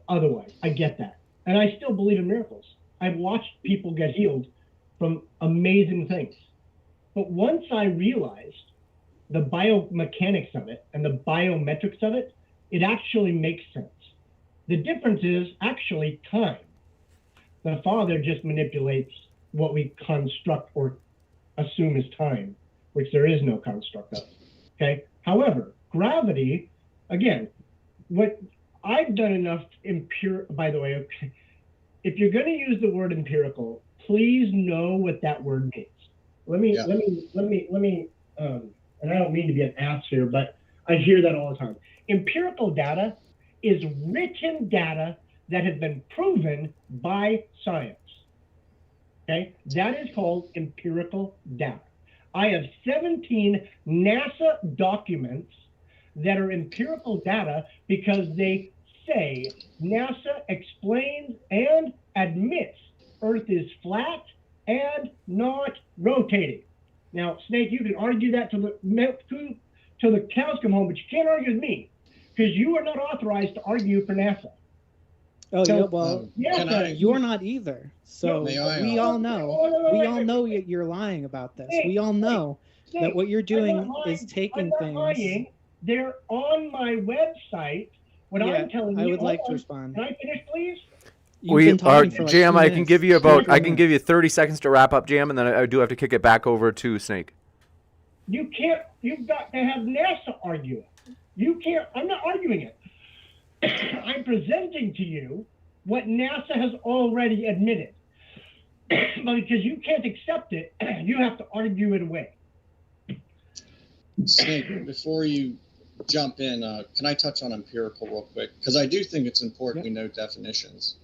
otherwise. I get that. And I still believe in miracles. I've watched people get healed from amazing things. But once I realized the biomechanics of it and the biometrics of it, it actually makes sense. The difference is actually time. The Father just manipulates what we construct or assume is time, which there is no construct of. Okay. However, gravity, again, what I've done enough by the way, okay, if you're going to use the word empirical, please know what that word means. Let me, and I don't mean to be an ass here, but I hear that all the time. Empirical data is written data that has been proven by science. Okay, that is called empirical data. I have 17 NASA documents that are empirical data because they say NASA explains and admits Earth is flat and not rotating. Now, Snake, you can argue that till the cows come home, but you can't argue with me because you are not authorized to argue for NASA.
Oh,
So,
yeah, well, you're not either. So we all know you're lying about this. We all know that what you're doing is taking things.
Lying. They're on my website. What I'm telling you.
I would like to respond.
Can I finish, please?
Jam, I can give you 30 seconds to wrap up, Jam, and then I do have to kick it back over to Snake.
You can't. You've got to have NASA argue it. You can't. I'm not arguing it. I'm presenting to you what NASA has already admitted. But because you can't accept it, you have to argue it away.
Snake, before you jump in, can I touch on empirical real quick? Because I do think it's important we know definitions.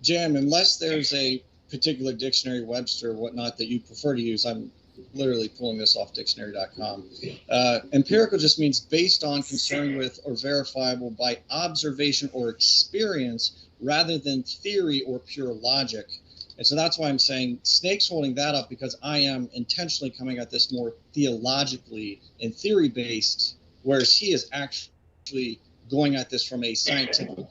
Jam, unless there's a particular dictionary, Webster, or whatnot that you prefer to use, I'm literally pulling this off dictionary.com. Empirical just means based on, concerned with, or verifiable by observation or experience rather than theory or pure logic. And so that's why I'm saying Snake's holding that up, because I am intentionally coming at this more theologically and theory-based, whereas he is actually going at this from a scientific.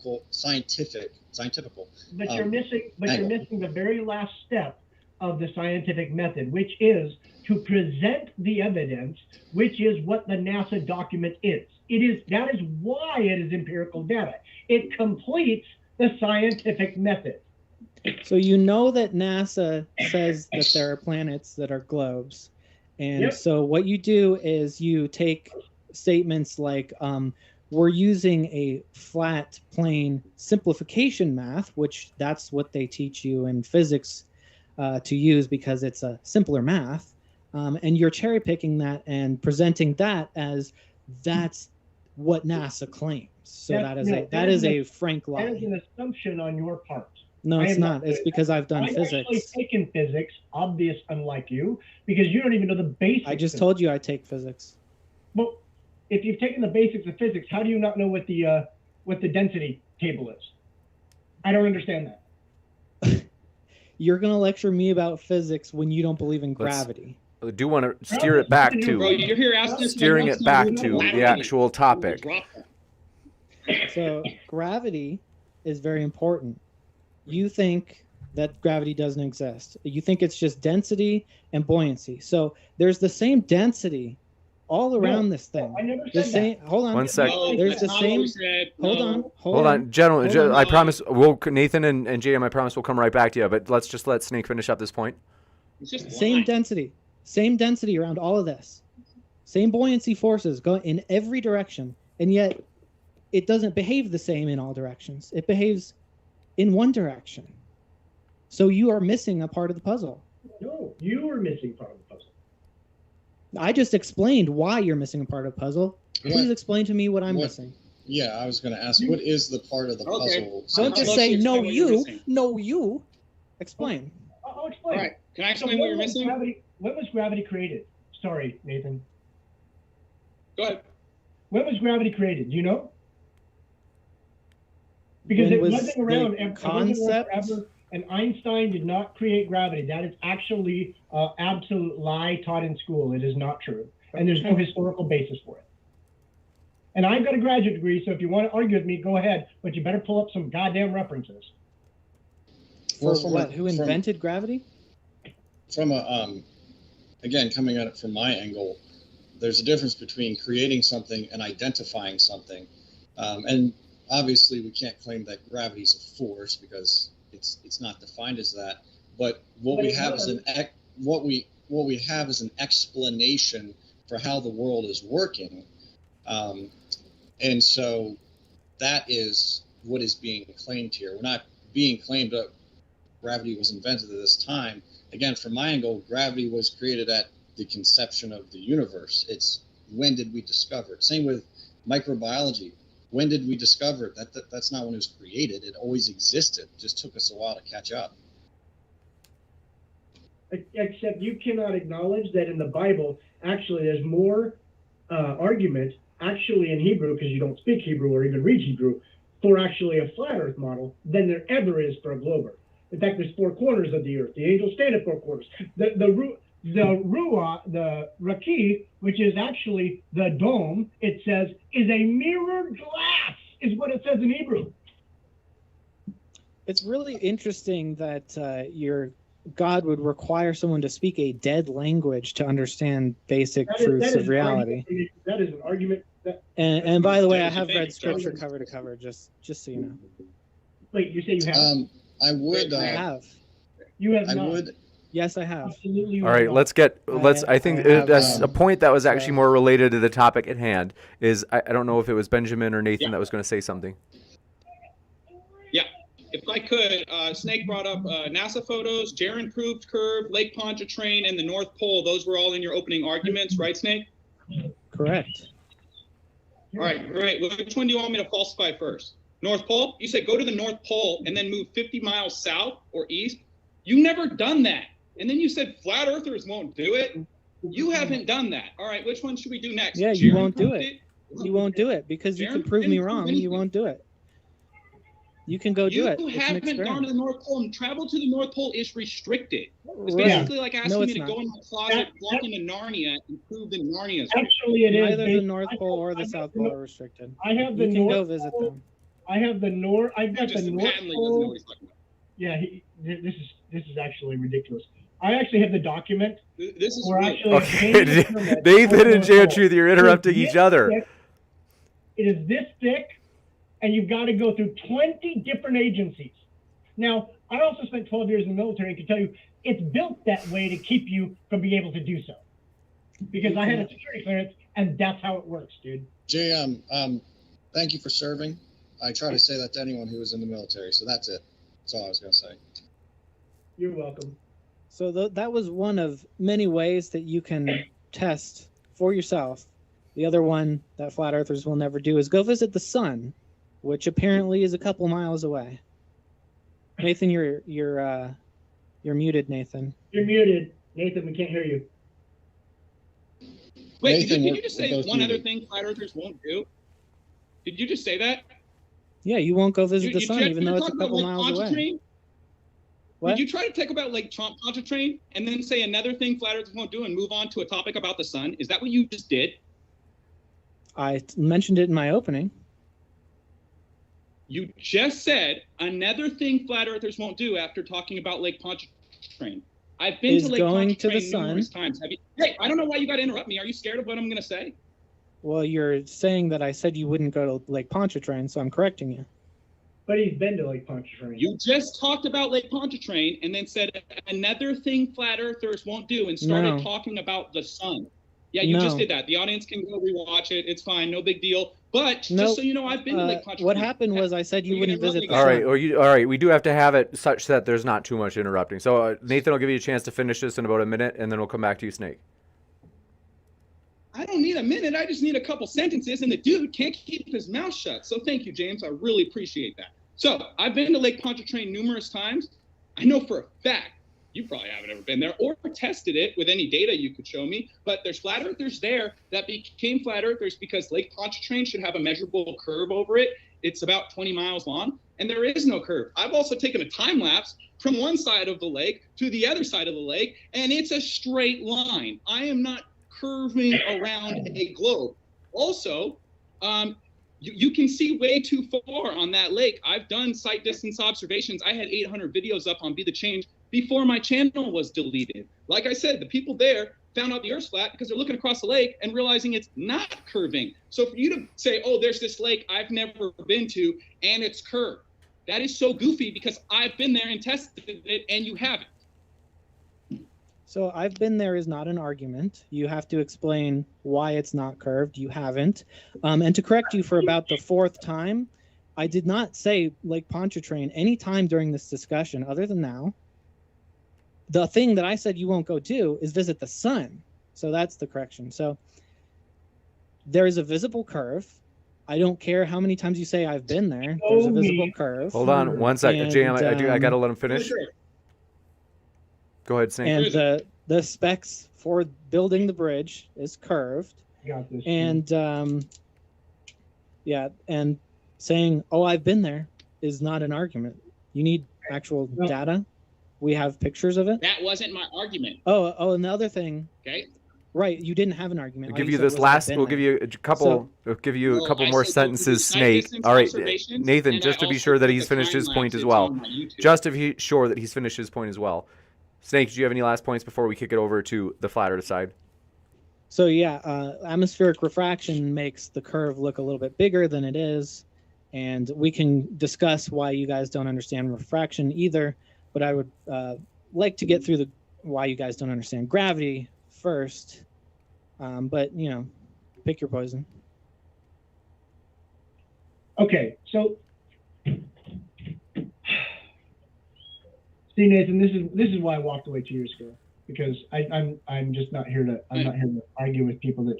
But you're missing the very last step of the scientific method, which is to present the evidence, which is what the NASA document is. That is why it is empirical data. It completes the scientific method.
So you know that NASA says that there are planets that are globes. And so what you do is you take statements like, we're using a flat plane simplification math, which that's what they teach you in physics to use because it's a simpler math. And you're cherry picking that and presenting that as that's what NASA claims. So that is a frank lie.
That is an assumption on your part.
No, it's not. It's because I've done physics.
I've actually taken physics, obvious unlike you, because you don't even know the basics.
I just told you I take physics.
Well, if you've taken the basics of physics, how do you not know what the density table is? I don't understand that.
You're going to lecture me about physics when you don't believe in gravity.
I do want to steer it back to steering it back to the actual topic.
So gravity is very important. You think that gravity doesn't exist. You think it's just density and buoyancy. So there's the same density all around this thing.
I never said that.
Hold on.
1 second.
There's the same. Hold on,
gentlemen. I promise. Nathan and JM, I promise we'll come right back to you. But let's just let Snake finish up this point.
Same density around all of this. Same buoyancy forces go in every direction, and yet it doesn't behave the same in all directions. It behaves in one direction. So you are missing a part of the puzzle.
No, you are missing part of the puzzle.
I just explained why you're missing a part of the puzzle. Please explain to me what I'm missing.
Yeah, I was going to ask, what is the part of the puzzle?
Don't just say, no, you. Explain.
I'll explain.
All right. Can I explain what you're missing?
When was gravity created? Sorry, Nathan.
Go ahead.
When was gravity created? Do you know? Because it wasn't around forever, and Einstein did not create gravity. That is actually an absolute lie taught in school. It is not true, and there's no historical basis for it. And I've got a graduate degree, so if you want to argue with me, go ahead, but you better pull up some goddamn references.
For what? Who invented gravity?
From again, coming at it from my angle, there's a difference between creating something and identifying something, and obviously, we can't claim that gravity is a force because it's not defined as that. But what we have is an explanation for how the world is working, and so that is what is being claimed here. We're not being claimed that gravity was invented at this time. Again, from my angle, gravity was created at the conception of the universe. It's when did we discover it? Same with microbiology. When did we discover it? That's not when it was created. It always existed. It just took us a while to catch up.
Except you cannot acknowledge that in the Bible, actually, there's more argument, actually in Hebrew, because you don't speak Hebrew or even read Hebrew, for actually a flat Earth model than there ever is for a globe Earth. In fact, there's 4 corners of the Earth. The angels stand at 4 corners. The Raki, which is actually the dome, it says, is a mirrored glass, is what it says in Hebrew.
It's really interesting that your God would require someone to speak a dead language to understand basic truths of reality.
That is an argument.
And by the way, I have read scripture cover to cover, just so you know.
Wait, you say you have?
I would.
I have.
You have
I
not.
would.
Yes, I have.
Absolutely.
All right, let's get. I think that's a point that was actually more related to the topic at hand. Is I don't know if it was Benjamin or Nathan that was going to say something.
Yeah, if I could, Snake brought up NASA photos, Jaron proved curve, Lake Pontchartrain, and the North Pole. Those were all in your opening arguments, right, Snake?
Correct.
All right, great. Which one do you want me to falsify first? North Pole? You said go to the North Pole and then move 50 miles south or east. You never done that. And then you said flat earthers won't do it. You haven't done that. All right, which one should we do next?
Yeah, you won't do it. You won't do it because you can prove me wrong. You won't do it. You can go do it.
You haven't gone to the North Pole, and travel to the North Pole is restricted. It's
Right.
basically like asking
No,
me
it's
to go in my closet, walk into Narnia, and prove that Narnia is real.
Actually, it is.
Neither the North Pole or the South Pole are restricted.
I have the
You can
North
go visit
Pole.
them.
I have the North. I've got
Just
the North
patently doesn't know what
Pole.
he's talking about.
Yeah, this is actually ridiculous. I actually have the document.
This is
We're
real.
actually
Okay, Nathan and Jan Truth, you're interrupting each other.
It is this thick, and you've got to go through 20 different agencies. Now, I also spent 12 years in the military and can tell you it's built that way to keep you from being able to do so. Because I had a security clearance, and that's how it works, dude.
JM, thank you for serving. I try to say that to anyone who was in the military, so that's it. That's all I was going to say.
You're welcome.
So that was one of many ways that you can test for yourself. The other one that flat earthers will never do is go visit the sun, which apparently is a couple miles away. Nathan, you're muted, Nathan.
You're muted. Nathan, we can't hear you.
Wait,
Nathan,
did you just
we're
say
both
one other
muted.
thing flat earthers won't do? Did you just say that?
Yeah, you won't go visit the sun
tried
even
to
though it's a
talk about
couple
Lake
miles away.
Pontchartrain?
What?
Did you try to talk about Lake Pontchartrain and then say another thing flat earthers won't do and move on to a topic about the sun? Is that what you just did?
I mentioned it in my opening.
You just said another thing flat earthers won't do after talking about Lake Pontchartrain. I've been
Is
to Lake
going to the
Pontchartrain numerous
sun.
times. Have you? Hey, I don't know why you got to interrupt me. Are you scared of what I'm going to say?
Well, you're saying that I said you wouldn't go to Lake Pontchartrain, so I'm correcting you.
But he's been to Lake Pontchartrain.
You just talked about Lake Pontchartrain and then said another thing flat earthers won't do and started
No.
talking about the sun. Yeah, you just
No.
did that. The audience can go rewatch it. It's fine. No big deal. But
No,
just so you know, I've been to Lake Pontchartrain.
what happened was I said you
You're
wouldn't
gonna
visit the
interrupt
All
me.
sun.
right, all right. We do have to have it such that there's not too much interrupting. So Nathan will give you a chance to finish this in about a minute, and then we'll come back to you, Snake.
I don't need a minute. I just need a couple sentences, and the dude can't keep his mouth shut. So thank you, James. I really appreciate that. So I've been to Lake Pontchartrain numerous times. I know for a fact, you probably haven't ever been there or tested it with any data you could show me, but there's flat earthers there that became flat earthers because Lake Pontchartrain should have a measurable curve over it. It's about 20 miles long, and there is no curve. I've also taken a time lapse from one side of the lake to the other side of the lake, and it's a straight line. I am not curving around a globe. Also, you can see way too far on that lake. I've done sight distance observations. I had 800 videos up on Be the Change before my channel was deleted. Like I said, the people there found out the Earth's flat because they're looking across the lake and realizing it's not curving. So for you to say, oh, there's this lake I've never been to and it's curved, that is so goofy because I've been there and tested it and you haven't.
So I've been there is not an argument. You have to explain why it's not curved. You haven't. And to correct you for about the fourth time, I did not say Lake Pontchartrain any time during this discussion other than now. The thing that I said you won't go do is visit the sun. So that's the correction. So there is a visible curve. I don't care how many times you say I've been there. There's a visible curve.
Hold on one second,
And,
JM. I gotta let him finish.
Sure.
Go ahead, Snake.
And the specs for building the bridge is curved.
Got this.
And yeah, and saying, "Oh, I've been there," is not an argument. You need actual data. We have pictures of it.
That wasn't my argument.
Oh, and the other thing.
Okay.
Right, you didn't have an argument.
We'll give you this last. We'll give you a couple. We'll give you a couple more sentences, Snake. All right, Nathan. Just to be sure that he's finished his point as well. Just to be sure that he's finished his point as well. Snake, do you have any last points before we kick it over to the flat Earth side?
So yeah, atmospheric refraction makes the curve look a little bit bigger than it is, and we can discuss why you guys don't understand refraction either. But I would like to get through why you guys don't understand gravity first. But pick your poison.
Okay, so see, Nathan, this is why I walked away 2 years ago, because I'm just not here to argue with people that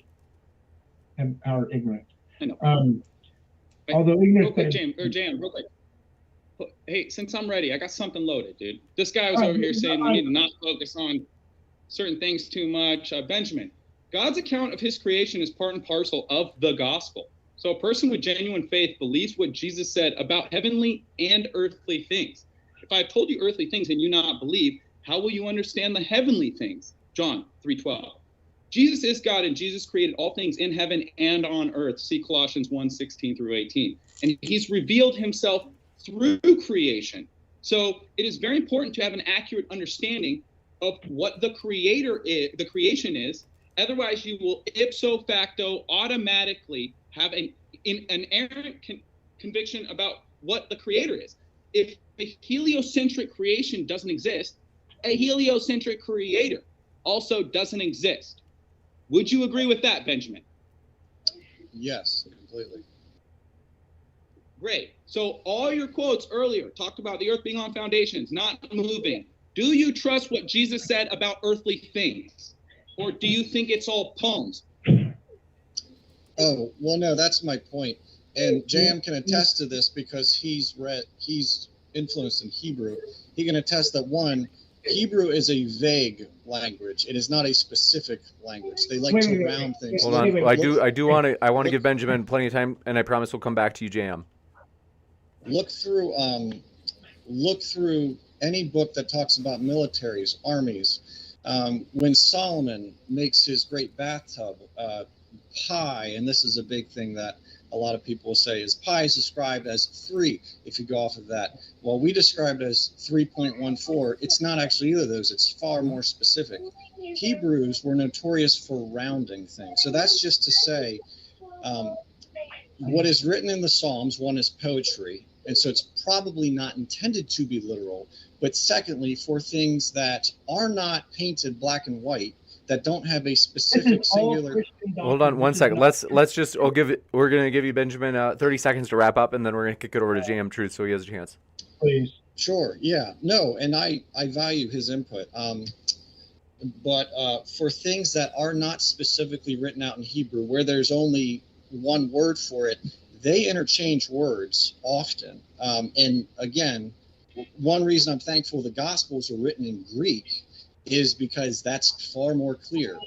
are ignorant.
I know.
Although ignorance.
Real quick, Jam, real quick. Hey, since I'm ready, I got something loaded, dude. This guy was over here saying we need to not focus on certain things too much. Benjamin, God's account of his creation is part and parcel of the gospel. So a person with genuine faith believes what Jesus said about heavenly and earthly things. If I told you earthly things and you not believe, how will you understand the heavenly things? John 3:12. Jesus is God, and Jesus created all things in heaven and on earth. See Colossians 1:16 through 18. And he's revealed himself through creation. So it is very important to have an accurate understanding of what the creation is. Otherwise, you will ipso facto automatically have an errant conviction about what the creator is. If a heliocentric creation doesn't exist, a heliocentric creator also doesn't exist. Would you agree with that, Benjamin?
Yes, completely.
Great. So all your quotes earlier talked about the earth being on foundations, not moving. Do you trust what Jesus said about earthly things? Or do you think it's all poems?
Oh, well, no, that's my point. And Jam can attest to this because he's influenced in Hebrew. He can attest that, one, Hebrew is a vague language. It is not a specific language. They like to round things.
Hold on. I want to give Benjamin plenty of time, and I promise we'll come back to you, Jam.
Look through any book that talks about militaries, armies. When Solomon makes his great bathtub, pi, and this is a big thing that a lot of people say, is pi is described as 3 if you go off of that. While we describe it as 3.14, it's not actually either of those. It's far more specific. Hebrews were notorious for rounding things. So that's just to say what is written in the Psalms, one, is poetry, and so it's probably not intended to be literal. But secondly, for things that are not painted black and white, that don't have a specific singular.
Hold on 1 second. Let's just. We're going to give you, Benjamin, 30 seconds to wrap up, and then we're going to kick it over to Jam Truth so he has a chance.
Please.
Sure. Yeah. No. And I value his input. But for things that are not specifically written out in Hebrew, where there's only one word for it, they interchange words often. And again, one reason I'm thankful the Gospels are written in Greek is because that's far more clear.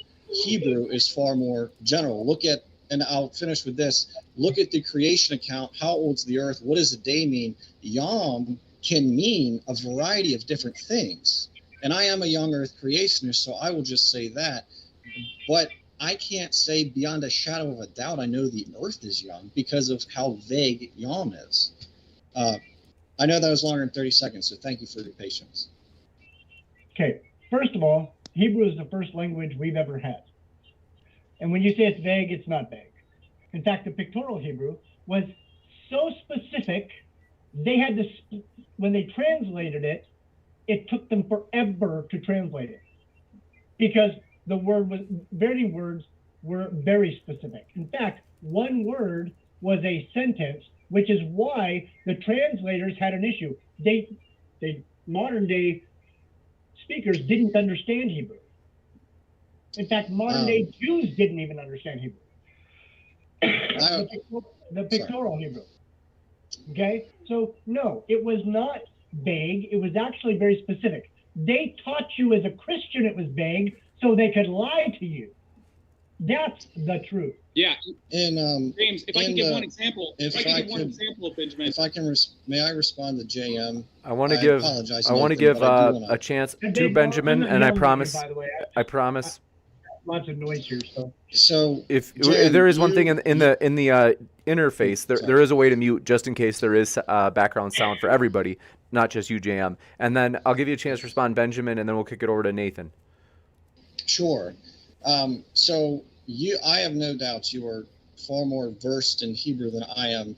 Hebrew is far more general. Look at, and I'll finish with this, look at the creation account. How old's the earth? What does a day mean? Yom can mean a variety of different things. And I am a young earth creationist, so I will just say that. But I can't say beyond a shadow of a doubt I know the earth is young because of how vague Yom is. I know that was longer than 30 seconds, so thank you for your patience.
Okay. First of all, Hebrew is the first language we've ever had. And when you say it's vague, it's not vague. In fact, the pictorial Hebrew was so specific, they had to, when they translated it, it took them forever to translate it because the very words were very specific. In fact, one word was a sentence, which is why the translators had an issue. They modern day speakers didn't understand Hebrew. In fact, modern day Jews didn't even understand Hebrew. The pictorial Hebrew. Okay, so no, it was not vague. It was actually very specific. They taught you as a Christian it was vague so they could lie to you. That's the truth.
Yeah.
And
James, if I can give one example,
if I can give one example, Benjamin. If I can, may I respond to JM?
I want to give a chance to Benjamin, and I promise. I promise.
Lots of noise here, so.
So
if there is one thing in the interface, there is a way to mute just in case there is background sound for everybody, not just you, JM. And then I'll give you a chance to respond, Benjamin, and then we'll kick it over to Nathan.
Sure. So I have no doubts you are far more versed in Hebrew than I am.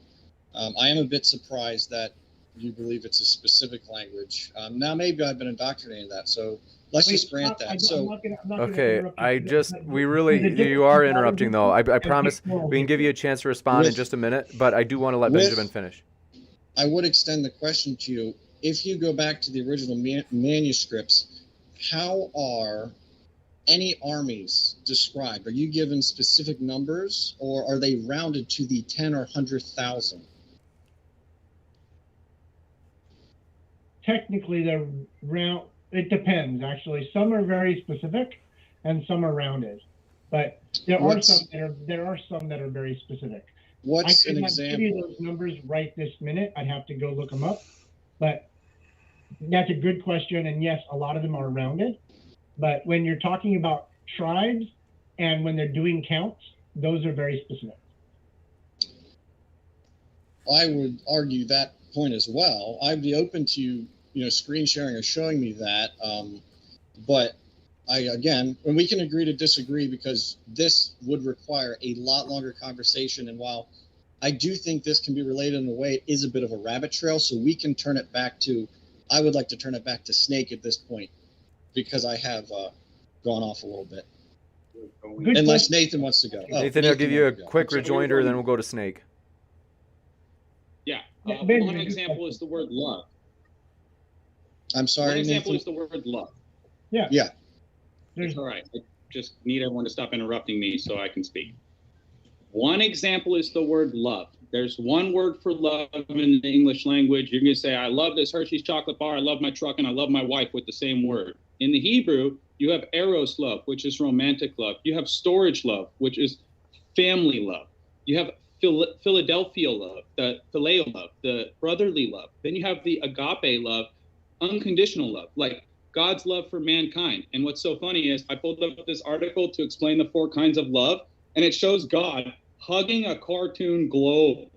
I am a bit surprised that you believe it's a specific language. Now, maybe I've been indoctrinated in that, so let's just grant that.
You are interrupting, though. I promise we can give you a chance to respond in just a minute, but I do want to let Benjamin finish.
I would extend the question to you. If you go back to the original manuscripts, how are any armies described? Are you given specific numbers, or are they rounded to the 10 or 100,000?
Technically, they're round. It depends, actually. Some are very specific, and some are rounded. But there are some that are very specific.
What's an example?
I could not give you those numbers right this minute. I'd have to go look them up. But that's a good question, and yes, a lot of them are rounded. But when you're talking about tribes and when they're doing counts, those are very specific.
I would argue that point as well. I'd be open to screen sharing or showing me that. But again, and we can agree to disagree, because this would require a lot longer conversation. And while I do think this can be related in a way, it is a bit of a rabbit trail. So we can turn it back to, I would like to turn it back to Snake at this point, because I have gone off a little bit. Unless Nathan wants to go.
Nathan, I'll give you a quick rejoinder, then we'll go to Snake.
Yeah. One example is the word love.
I'm sorry,
One example
Nathan?
is the word love.
Yeah.
Yeah.
It's all right. I just need everyone to stop interrupting me so I can speak. One example is the word love. There's one word for love in the English language. You're going to say, I love this Hershey's chocolate bar, I love my truck, and I love my wife with the same word. In the Hebrew, you have eros love, which is romantic love. You have storage love, which is family love. You have Philadelphia love, the phileo love, the brotherly love. Then you have the agape love, unconditional love, like God's love for mankind. And what's so funny is I pulled up this article to explain the 4 kinds of love, and it shows God hugging a cartoon globe.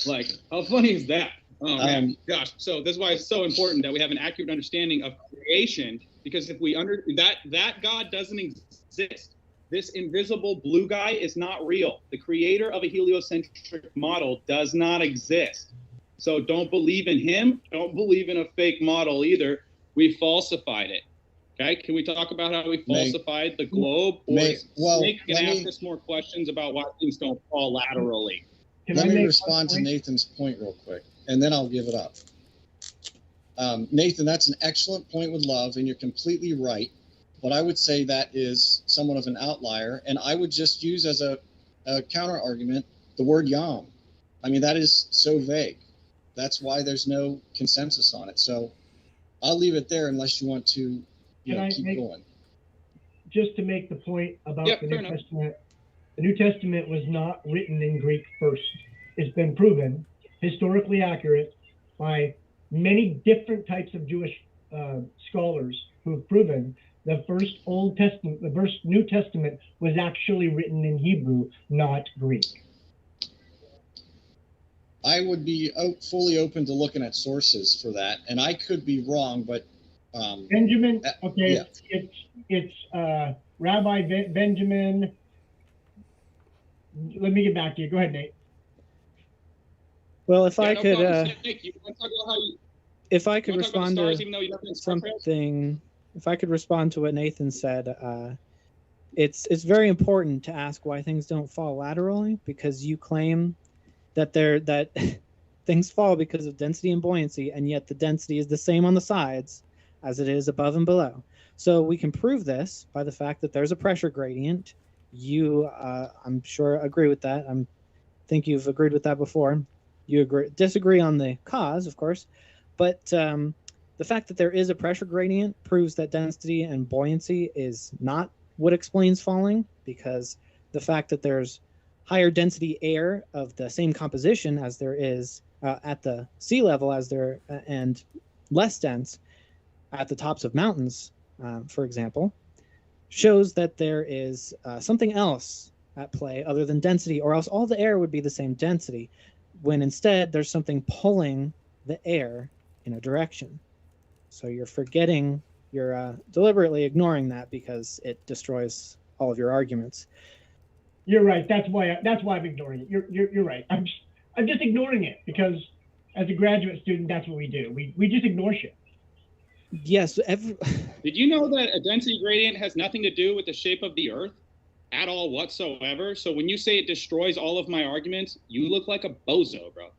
Like, how funny is that? Oh man, gosh. So this is why it's so important that we have an accurate understanding of creation, because if we that God doesn't exist. This invisible blue guy is not real. The creator of a heliocentric model does not exist. So don't believe in him. Don't believe in a fake model either. We falsified it. Okay, can we talk about how we falsified the globe? Snake can ask us more questions about why things don't fall laterally.
Let me respond to Nathan's point real quick, and then I'll give it up. Nathan, that's an excellent point with love, and you're completely right. But I would say that is somewhat of an outlier, and I would just use as a counter argument the word yam. I mean, that is so vague. That's why there's no consensus on it. So I'll leave it there unless you want to keep going.
Just to make the point about the New Testament, the New Testament was not written in Greek first. It's been proven, historically accurate, by many different types of Jewish scholars who have proven the first New Testament was actually written in Hebrew, not Greek.
I would be fully open to looking at sources for that, and I could be wrong, but
Benjamin, okay, yeah. It's Rabbi Benjamin. Let me get back to you. Go ahead, Nate.
Well, if I could respond to something, if I could respond to what Nathan said, it's very important to ask why things don't fall laterally, because you claim that things fall because of density and buoyancy, and yet the density is the same on the sides as it is above and below. So we can prove this by the fact that there's a pressure gradient. You, I'm sure, agree with that. I think you've agreed with that before. You disagree on the cause, of course, but the fact that there is a pressure gradient proves that density and buoyancy is not what explains falling, because the fact that there's higher density air of the same composition as there is at the sea level and less dense at the tops of mountains, for example, shows that there is something else at play other than density, or else all the air would be the same density, when instead there's something pulling the air in a direction. So you're deliberately ignoring that because it destroys all of your arguments.
You're right. That's why I'm ignoring it. You're right. I'm just ignoring it because as a graduate student, that's what we do. We just ignore shit.
Yes.
Did you know that a density gradient has nothing to do with the shape of the Earth at all whatsoever? So when you say it destroys all of my arguments, you look like a bozo, bro.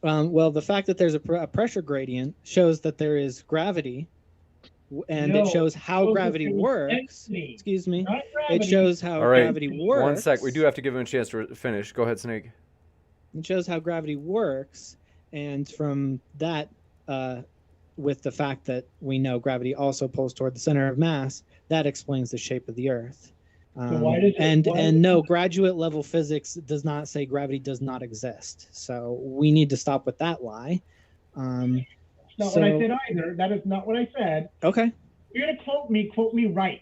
Well, the fact that there's a pressure gradient shows that there is gravity, and it shows how gravity works.
Density,
excuse me.
gravity.
It shows how gravity works.
1 sec. We do have to give him a chance to finish. Go ahead, Snake.
It shows how gravity works, and from that, with the fact that we know gravity also pulls toward the center of mass, that explains the shape of the Earth.
So why does it,
no, graduate level physics does not say gravity does not exist. So we need to stop with that lie.
That's not what I said either. That is not what I said.
Okay.
If you're gonna quote me right.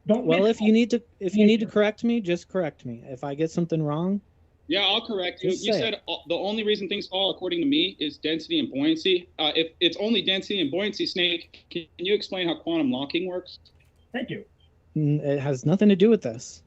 Don't.
Well, if you need to correct me, just correct me. If I get something wrong.
Yeah, I'll correct you. You said the only reason things fall, according to me, is density and buoyancy. If it's only density and buoyancy, Snake, can you explain how quantum locking works?
Thank you.
It has nothing to do with this.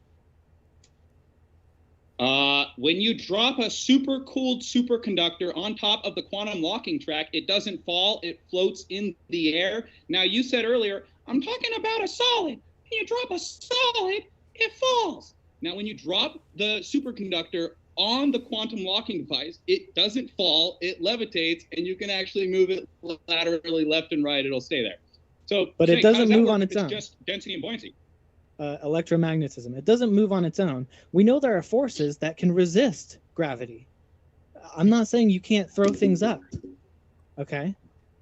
When you drop a super cooled superconductor on top of the quantum locking track, it doesn't fall, it floats in the air. Now, you said earlier, I'm talking about a solid. When you drop a solid, it falls. Now, when you drop the superconductor on the quantum locking device, it doesn't fall, it levitates, and you can actually move it laterally left and right, it'll stay there. So,
but
Snake,
it doesn't move
work
on
if
its
it's
own.
just density and buoyancy.
Electromagnetism. It doesn't move on its own. We know there are forces that can resist gravity. I'm not saying you can't throw things up. Okay?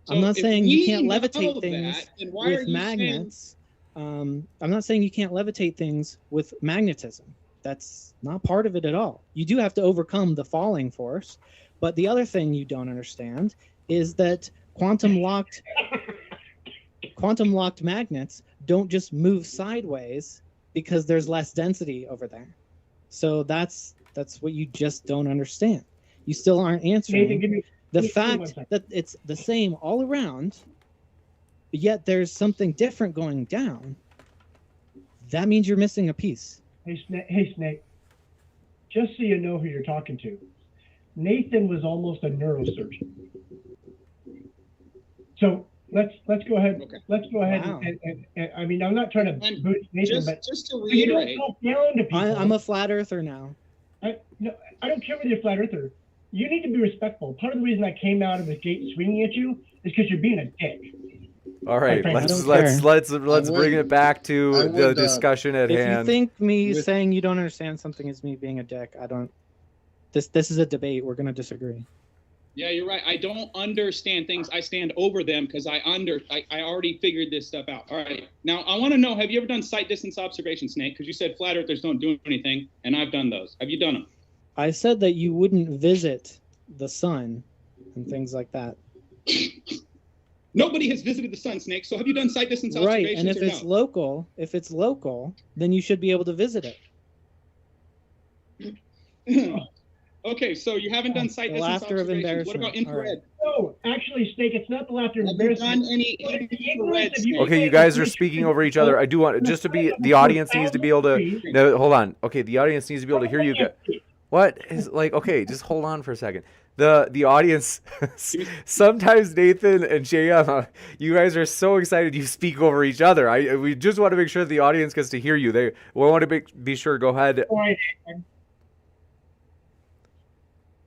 So
I'm not saying you can't
know
levitate things
that, then why are
with
you
magnets. I'm not saying you can't levitate things with magnetism. That's not part of it at all. You do have to overcome the falling force. But the other thing you don't understand is that quantum locked magnets don't just move sideways because there's less density over there. So that's what you just don't understand. You still aren't answering the fact that it's the same all around, but yet there's something different going down. That means you're missing a piece.
Hey, Snake. Just so you know who you're talking to, Nathan was almost a neurosurgeon. So let's go ahead.
Okay.
Let's go ahead
Wow.
and I mean, I'm not trying to boot Nathan, but
just to
you don't
reiterate,
talk down to people.
I'm a flat earther now.
I don't care whether you're a flat earther. You need to be respectful. Part of the reason I came out of the gate swinging at you is because you're being a dick.
All right,
I
let's
I
bring it back to
I
the
would,
discussion at
If
hand.
you think me
with-
saying you don't understand something is me being a dick, I don't. This is a debate. We're gonna disagree.
yeah, you're right. I don't understand things. I stand over them because I already figured this stuff out. All right. Now, I want to know, have you ever done sight distance observation, Snake? Because you said flat earthers don't do anything, and I've done those. Have you done them?
I said that you wouldn't visit the sun and things like that.
Nobody has visited the sun, Snake. So have you done sight distance
Right,
observations
and if
or
it's local, then you should be able to visit it.
Okay, so you haven't done sight
The
distance
laughter of
observations. What about
embarrassment.
infrared?
No, actually, Snake, it's not the laughter of
Have you
embarrassment.
done any infrared, Snake?
Okay, you guys are speaking over each other. I do want just to be the audience needs to be able to. No, hold on. Okay, the audience needs to be able to hear you. What is like? Okay, just hold on for a second. The audience. Sometimes Nathan and JM, you guys are so excited you speak over each other. We just want to make sure the audience gets to hear you. We want to be sure. Go ahead.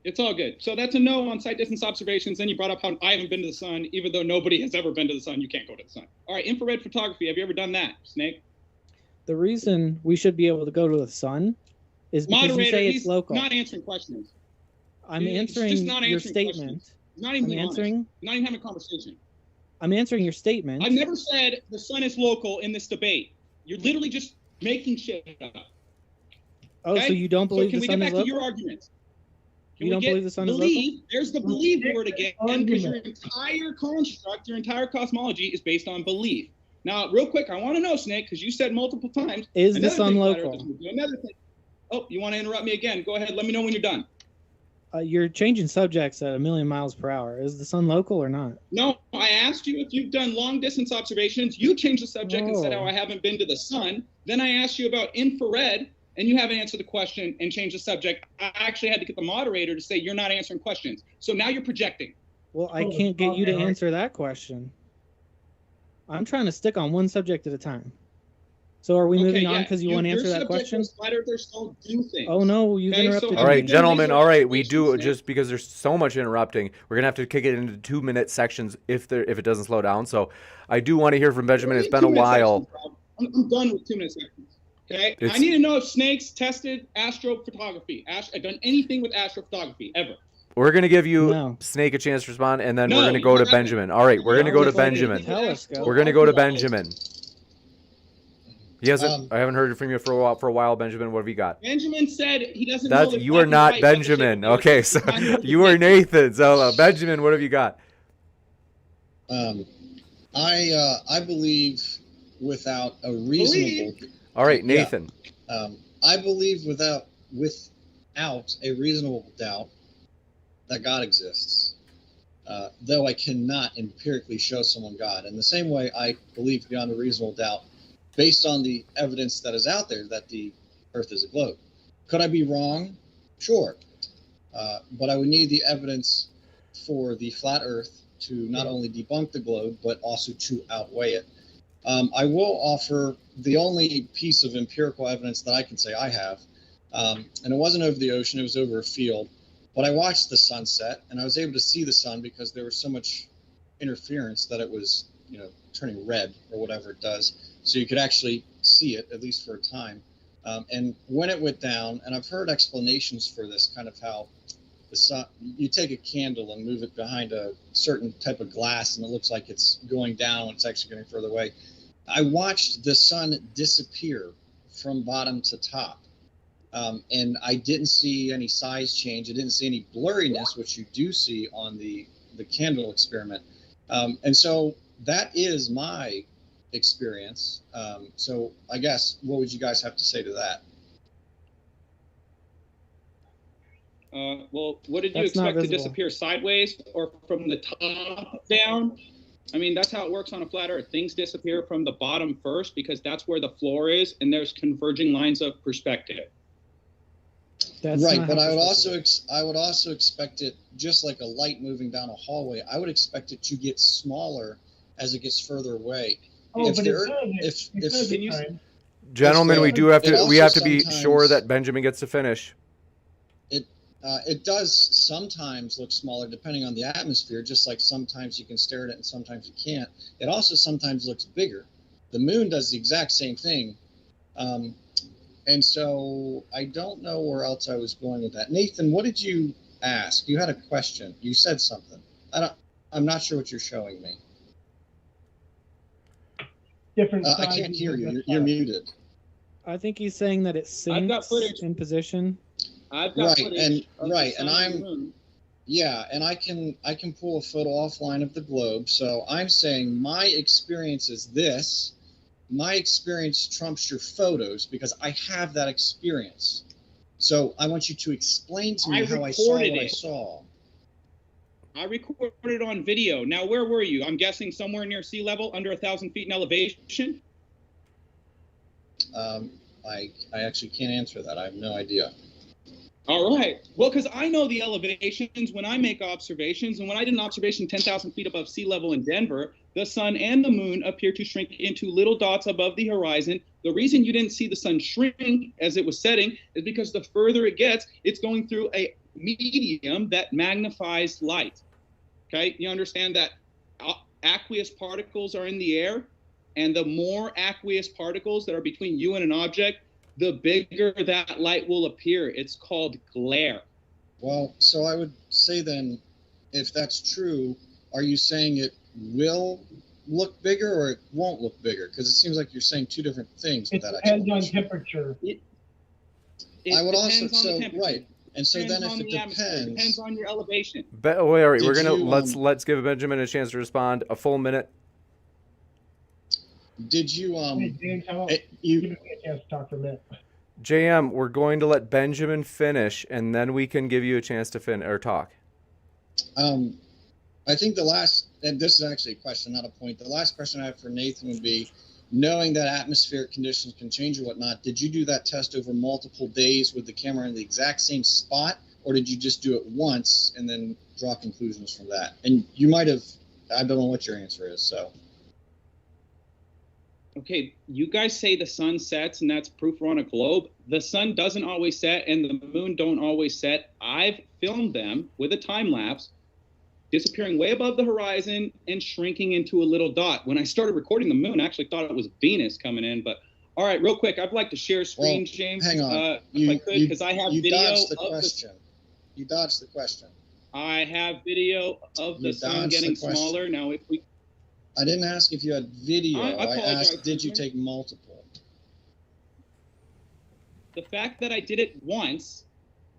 It's all good. So that's a no on sight distance observations. Then you brought up how I haven't been to the sun, even though nobody has ever been to the sun. You can't go to the sun. All right, infrared photography. Have you ever done that, Snake?
The reason we should be able to go to the sun is because you say it's
he's
local.
not answering questions.
I'm
he's
answering
just not
your
answering
statement.
questions. Not even
I'm
being honest.
answering.
Not even having a conversation.
I'm answering your statement.
I've never said the sun is local in this debate. You're literally just making shit up.
Oh, so
Okay?
you don't
So
believe
can
the
we
sun
get
is
back to
local?
your arguments?
You don't believe the sun is local?
believe? There's the believe word again, because your
Argument.
entire construct, your entire cosmology is based on belief. Now, real quick, I want to know, Snake, because you said multiple times.
Is the
another
sun
thing flat
local?
earthers would do, another thing. Oh, you want to interrupt me again? Go ahead. Let me know when you're done.
You're changing subjects at 1,000,000 miles per hour. Is the sun local or not?
No, I asked you if you've done long distance observations. You changed the subject and said
Oh.
how I haven't been to the sun. Then I asked you about infrared, and you haven't answered the question and changed the subject. I actually had to get the moderator to say you're not answering questions. So now you're projecting.
Well, I
Oh,
can't get you to
okay.
answer that question. I'm trying to stick on one subject at a time. So are we moving on because you want to answer that question?
Flat earthers don't do things.
Oh no, you've
Okay, so
interrupted
I'm
All
me.
right,
gonna
gentlemen.
raise
All right, we
your
do
observation,
just because there's so much interrupting. We're gonna have to kick it into 2-minute sections if it doesn't slow down. So I do want to hear from Benjamin. It's been a
2-minute
while.
sections, Rob. I'm done with 2-minute sections. Okay,
It's-
I need to know if Snakes tested astrophotography. I've done anything with astrophotography ever.
We're gonna give you
No.
Snake a chance to respond, and then
No,
we're gonna
you
go to
haven't.
Benjamin. All right, we're
You
gonna go to
haven't done
Benjamin.
anything with
Telescope.
We're gonna go to
astrophotography.
Benjamin. He hasn't. I haven't heard from you for a while, Benjamin. What have you got?
Benjamin said he doesn't know.
That's
that
you
black
are
and
not
white have the shape
Benjamin.
of the
Okay,
Earth.
so
It's not
you are Nathan. So Benjamin, what have you got?
I believe without a reasonable.
All right,
Yeah.
Nathan.
I believe without a reasonable doubt that God exists. Though I cannot empirically show someone God. In the same way, I believe beyond a reasonable doubt, based on the evidence that is out there, that the Earth is a globe. Could I be wrong? Sure. But I would need the evidence for the flat Earth to not only debunk the globe, but also to outweigh it. I will offer the only piece of empirical evidence that I can say I have, and it wasn't over the ocean, it was over a field. But I watched the sunset, and I was able to see the sun because there was so much interference that it was, turning red or whatever it does. So you could actually see it, at least for a time. And when it went down, and I've heard explanations for this, kind of how the sun, you take a candle and move it behind a certain type of glass, and it looks like it's going down when it's actually going further away. I watched the sun disappear from bottom to top. And I didn't see any size change. I didn't see any blurriness, which you do see on the candle experiment. And so that is my experience. So I guess, what would you guys have to say to that?
Well, what did you
That's not
expect to
visible.
disappear sideways or from the top down? I mean, that's how it works on a flat Earth. Things disappear from the bottom first because that's where the floor is, and there's converging lines of perspective.
That's
Right,
not
but
how
I would
perspective
also I would also expect it, just like a light moving down a hallway, I would expect it to get smaller as it gets further away.
Oh,
If
but
the
it
Earth-
does.
if-
It does
can you-
at times.
Gentlemen, we do have
It
to. We
also
have to be
sometimes-
sure that Benjamin gets to finish.
It does sometimes look smaller depending on the atmosphere, just like sometimes you can stare at it and sometimes you can't. It also sometimes looks bigger. The moon does the exact same thing. And so I don't know where else I was going with that. Nathan, what did you ask? You had a question. You said something. I'm not sure what you're showing me.
Different
I
sizes
can't hear
of
you.
the
You're
sun.
muted.
I think he's saying that it
I've got
sinks
footage.
in position.
I've got
Right,
footage
and-
of the
right,
sun
and
the
I'm-
moon.
Yeah, and I can pull a photo offline of the globe. So I'm saying my experience is this. My experience trumps your photos because I have that experience. So I want you to explain to me
I
how I saw what
recorded
I
it.
saw.
I recorded it on video. Now, where were you? I'm guessing somewhere near sea level, under 1,000 feet in elevation.
I actually can't answer that. I have no idea.
All right. Well, because I know the elevations when I make observations, and when I did an observation 10,000 feet above sea level in Denver, the sun and the moon appear to shrink into little dots above the horizon. The reason you didn't see the sun shrink as it was setting is because the further it gets, it's going through a medium that magnifies light. Okay, you understand that aqueous particles are in the air, and the more aqueous particles that are between you and an object, the bigger that light will appear. It's called glare.
Well, so I would say then, if that's true, are you saying it will look bigger or it won't look bigger? Because it seems like you're saying two different things with
It
that
depends on
explanation.
temperature.
I would also,
depends on the
so,
temperature.
right. And so
Depends
then if
on
it
the atmosphere. Depends
depends,
on your elevation.
Wait, all right, we're
Did
gonna
you,
let's give Benjamin a chance to respond. A full minute.
did you,
Hey, James, how about
you,
give me a chance to talk for a minute?
JM, we're going to let Benjamin finish, and then we can give you a chance to talk.
I think the last, and this is actually a question, not a point. The last question I have for Nathan would be, knowing that atmospheric conditions can change or whatnot, did you do that test over multiple days with the camera in the exact same spot, or did you just do it once and then draw conclusions from that? And you might have, I don't know what your answer is, so.
Okay, you guys say the sun sets and that's proof we're on a globe. The sun doesn't always set and the moon don't always set. I've filmed them with a time lapse, disappearing way above the horizon and shrinking into a little dot. When I started recording the moon, I actually thought it was Venus coming in. But all right, real quick, I'd like to share screen,
Well,
James,
hang on.
if I could, because I have
you
video
dodged the
of
question. You dodged the question.
I have video of the
You
sun
dodged
getting
the question.
smaller. Now, if we
I didn't ask if you had video.
I
I
apologize,
asked, did you
Benjamin.
take multiple?
the fact that I did it once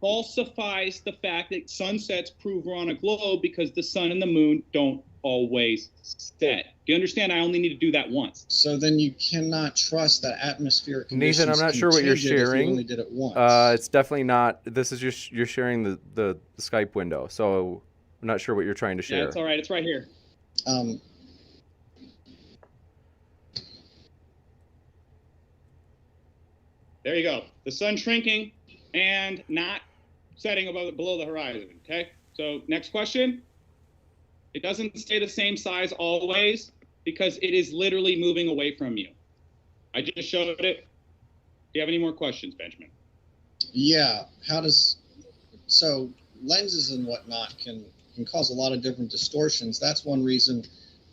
falsifies the fact that sunsets prove we're on a globe because the sun and the moon don't always set. Do you understand? I only need to do that once.
So then you cannot trust that atmospheric conditions.
Nathan, I'm not
can
sure what you're
change it if you
sharing.
only did it once.
It's definitely not. This is just you're sharing the Skype window, so I'm not sure what you're trying to
Yeah,
share.
it's all right. It's right here. There you go. The sun shrinking and not setting below the horizon. Okay. So next question. It doesn't stay the same size always because it is literally moving away from you. I just showed it. Do you have any more questions, Benjamin?
Yeah. How does, so lenses and whatnot can cause a lot of different distortions. That's one reason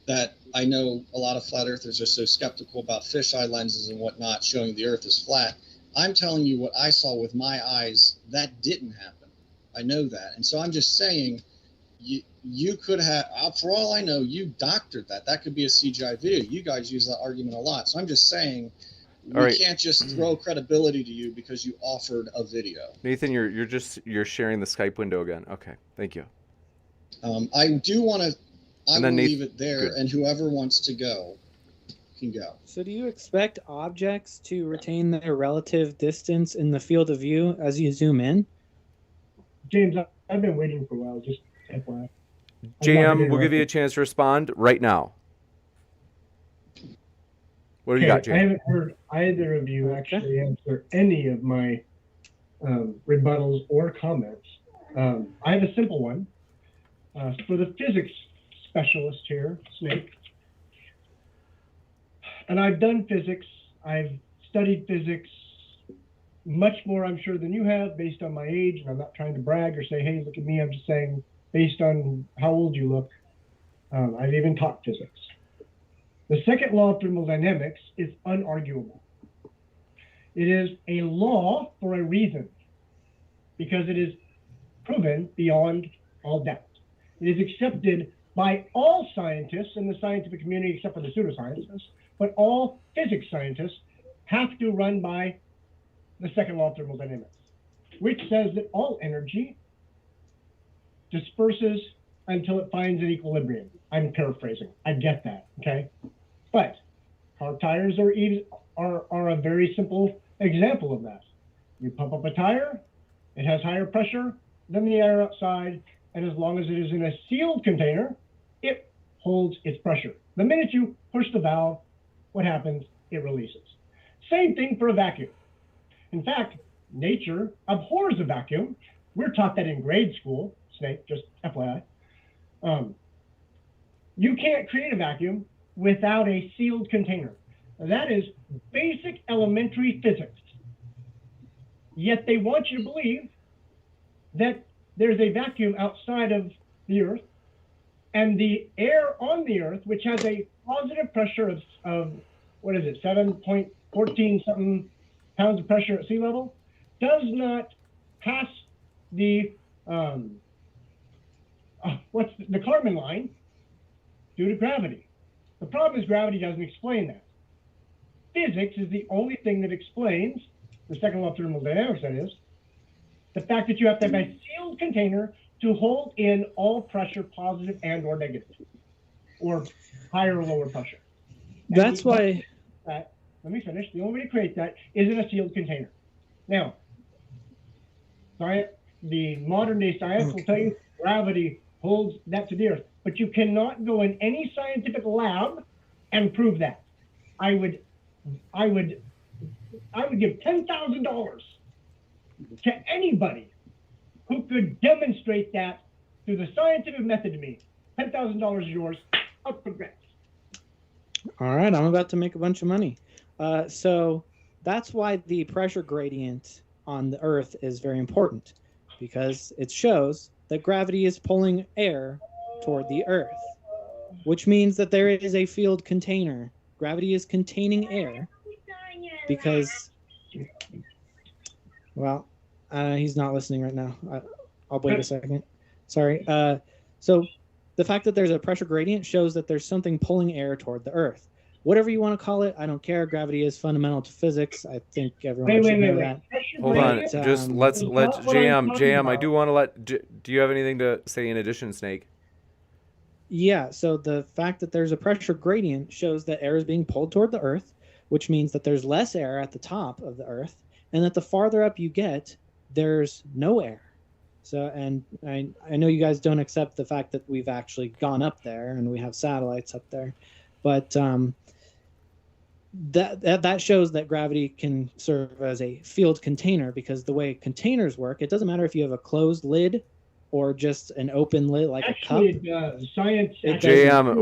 that I know a lot of flat earthers are so skeptical about fisheye lenses and whatnot showing the earth is flat. I'm telling you what I saw with my eyes, that didn't happen. I know that. And so I'm just saying, you could have, for all I know, you doctored that. That could be a CGI video. You guys use that argument a lot. So I'm just saying, we can't just throw credibility to you because you offered a video.
Nathan, you're sharing the Skype window again. Okay, thank you.
I do want to, I will leave it there,
good.
and whoever wants to go can go.
So do you expect objects to retain their relative distance in the field of view as you zoom in?
James, I've been waiting for a while. Just FYI.
JM, we'll give you a chance to respond right now. What do you got, JM?
I haven't heard either of you actually answer any of my rebuttals or comments. I have a simple one. For the physics specialist here, Snake, and I've done physics. I've studied physics much more, I'm sure, than you have based on my age. And I'm not trying to brag or say, hey, look at me. I'm just saying based on how old you look. I've even taught physics. The second law of thermodynamics is unarguable. It is a law for a reason because it is proven beyond all doubt. It is accepted by all scientists in the scientific community except for the pseudoscientists, but all physics scientists have to run by the second law of thermodynamics, which says that all energy disperses until it finds an equilibrium. I'm paraphrasing. I get that, okay? But car tires are a very simple example of that. You pump up a tire, it has higher pressure than the air outside, and as long as it is in a sealed container, it holds its pressure. The minute you push the valve, what happens? It releases. Same thing for a vacuum. In fact, nature abhors a vacuum. We're taught that in grade school, Snake, just FYI. You can't create a vacuum without a sealed container. That is basic elementary physics. Yet they want you to believe that there's a vacuum outside of the Earth, and the air on the Earth, which has a positive pressure of what is it, 7.14 something pounds of pressure at sea level, does not pass the what's the Kármán line due to gravity. The problem is gravity doesn't explain that. Physics is the only thing that explains, the second law of thermodynamics, that is, the fact that you have to have a sealed container to hold in all pressure, positive and or negative, or higher or lower pressure.
That's why.
Let me finish. The only way to create that is in a sealed container. Now, the modern day science will tell you gravity holds that to the earth, but you cannot go in any scientific lab and prove that. I would give $10,000 to anybody who could demonstrate that through the scientific method to me. $10,000 is yours. Up for grabs.
All right, I'm about to make a bunch of money. So that's why the pressure gradient on the Earth is very important, because it shows that gravity is pulling air toward the Earth, which means that there is a field container. Gravity is containing air because, well, he's not listening right now. I'll wait a second. Sorry. So the fact that there's a pressure gradient shows that there's something pulling air toward the Earth. Whatever you want to call it, I don't care. Gravity is fundamental to physics. I think everyone should know that.
Hold on. Just let JM. I do want to let. Do you have anything to say in addition, Snake?
Yeah. So the fact that there's a pressure gradient shows that air is being pulled toward the Earth, which means that there's less air at the top of the Earth, and that the farther up you get, there's no air. So, and I know you guys don't accept the fact that we've actually gone up there and we have satellites up there, but that shows that gravity can serve as a field container, because the way containers work, it doesn't matter if you have a closed lid or just an open lid like
actually,
a cup.
Science.
JM,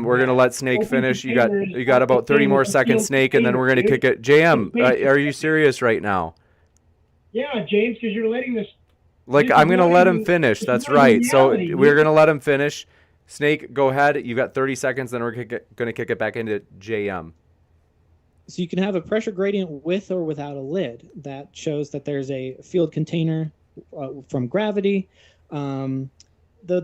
we're gonna let Snake finish. You got about 30 more seconds, Snake, and then we're gonna kick it. JM, are you serious right now?
Yeah, James, because you're letting this.
Like, I'm gonna let him finish. That's right. So we're gonna let him finish. Snake, go ahead. You got 30 seconds, then we're gonna kick it back into JM.
So you can have a pressure gradient with or without a lid. That shows that there's a field container from gravity. The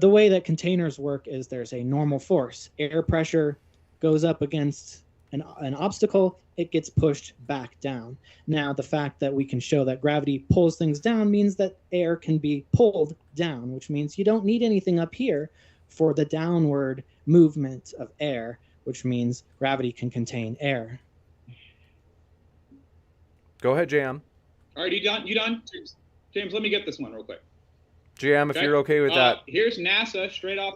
way that containers work is there's a normal force. Air pressure goes up against an obstacle, it gets pushed back down. Now, the fact that we can show that gravity pulls things down means that air can be pulled down, which means you don't need anything up here for the downward movement of air, which means gravity can contain air.
Go ahead, JM.
All right, you done? James, let me get this one real quick.
JM, if you're okay with that.
Here's NASA straight off.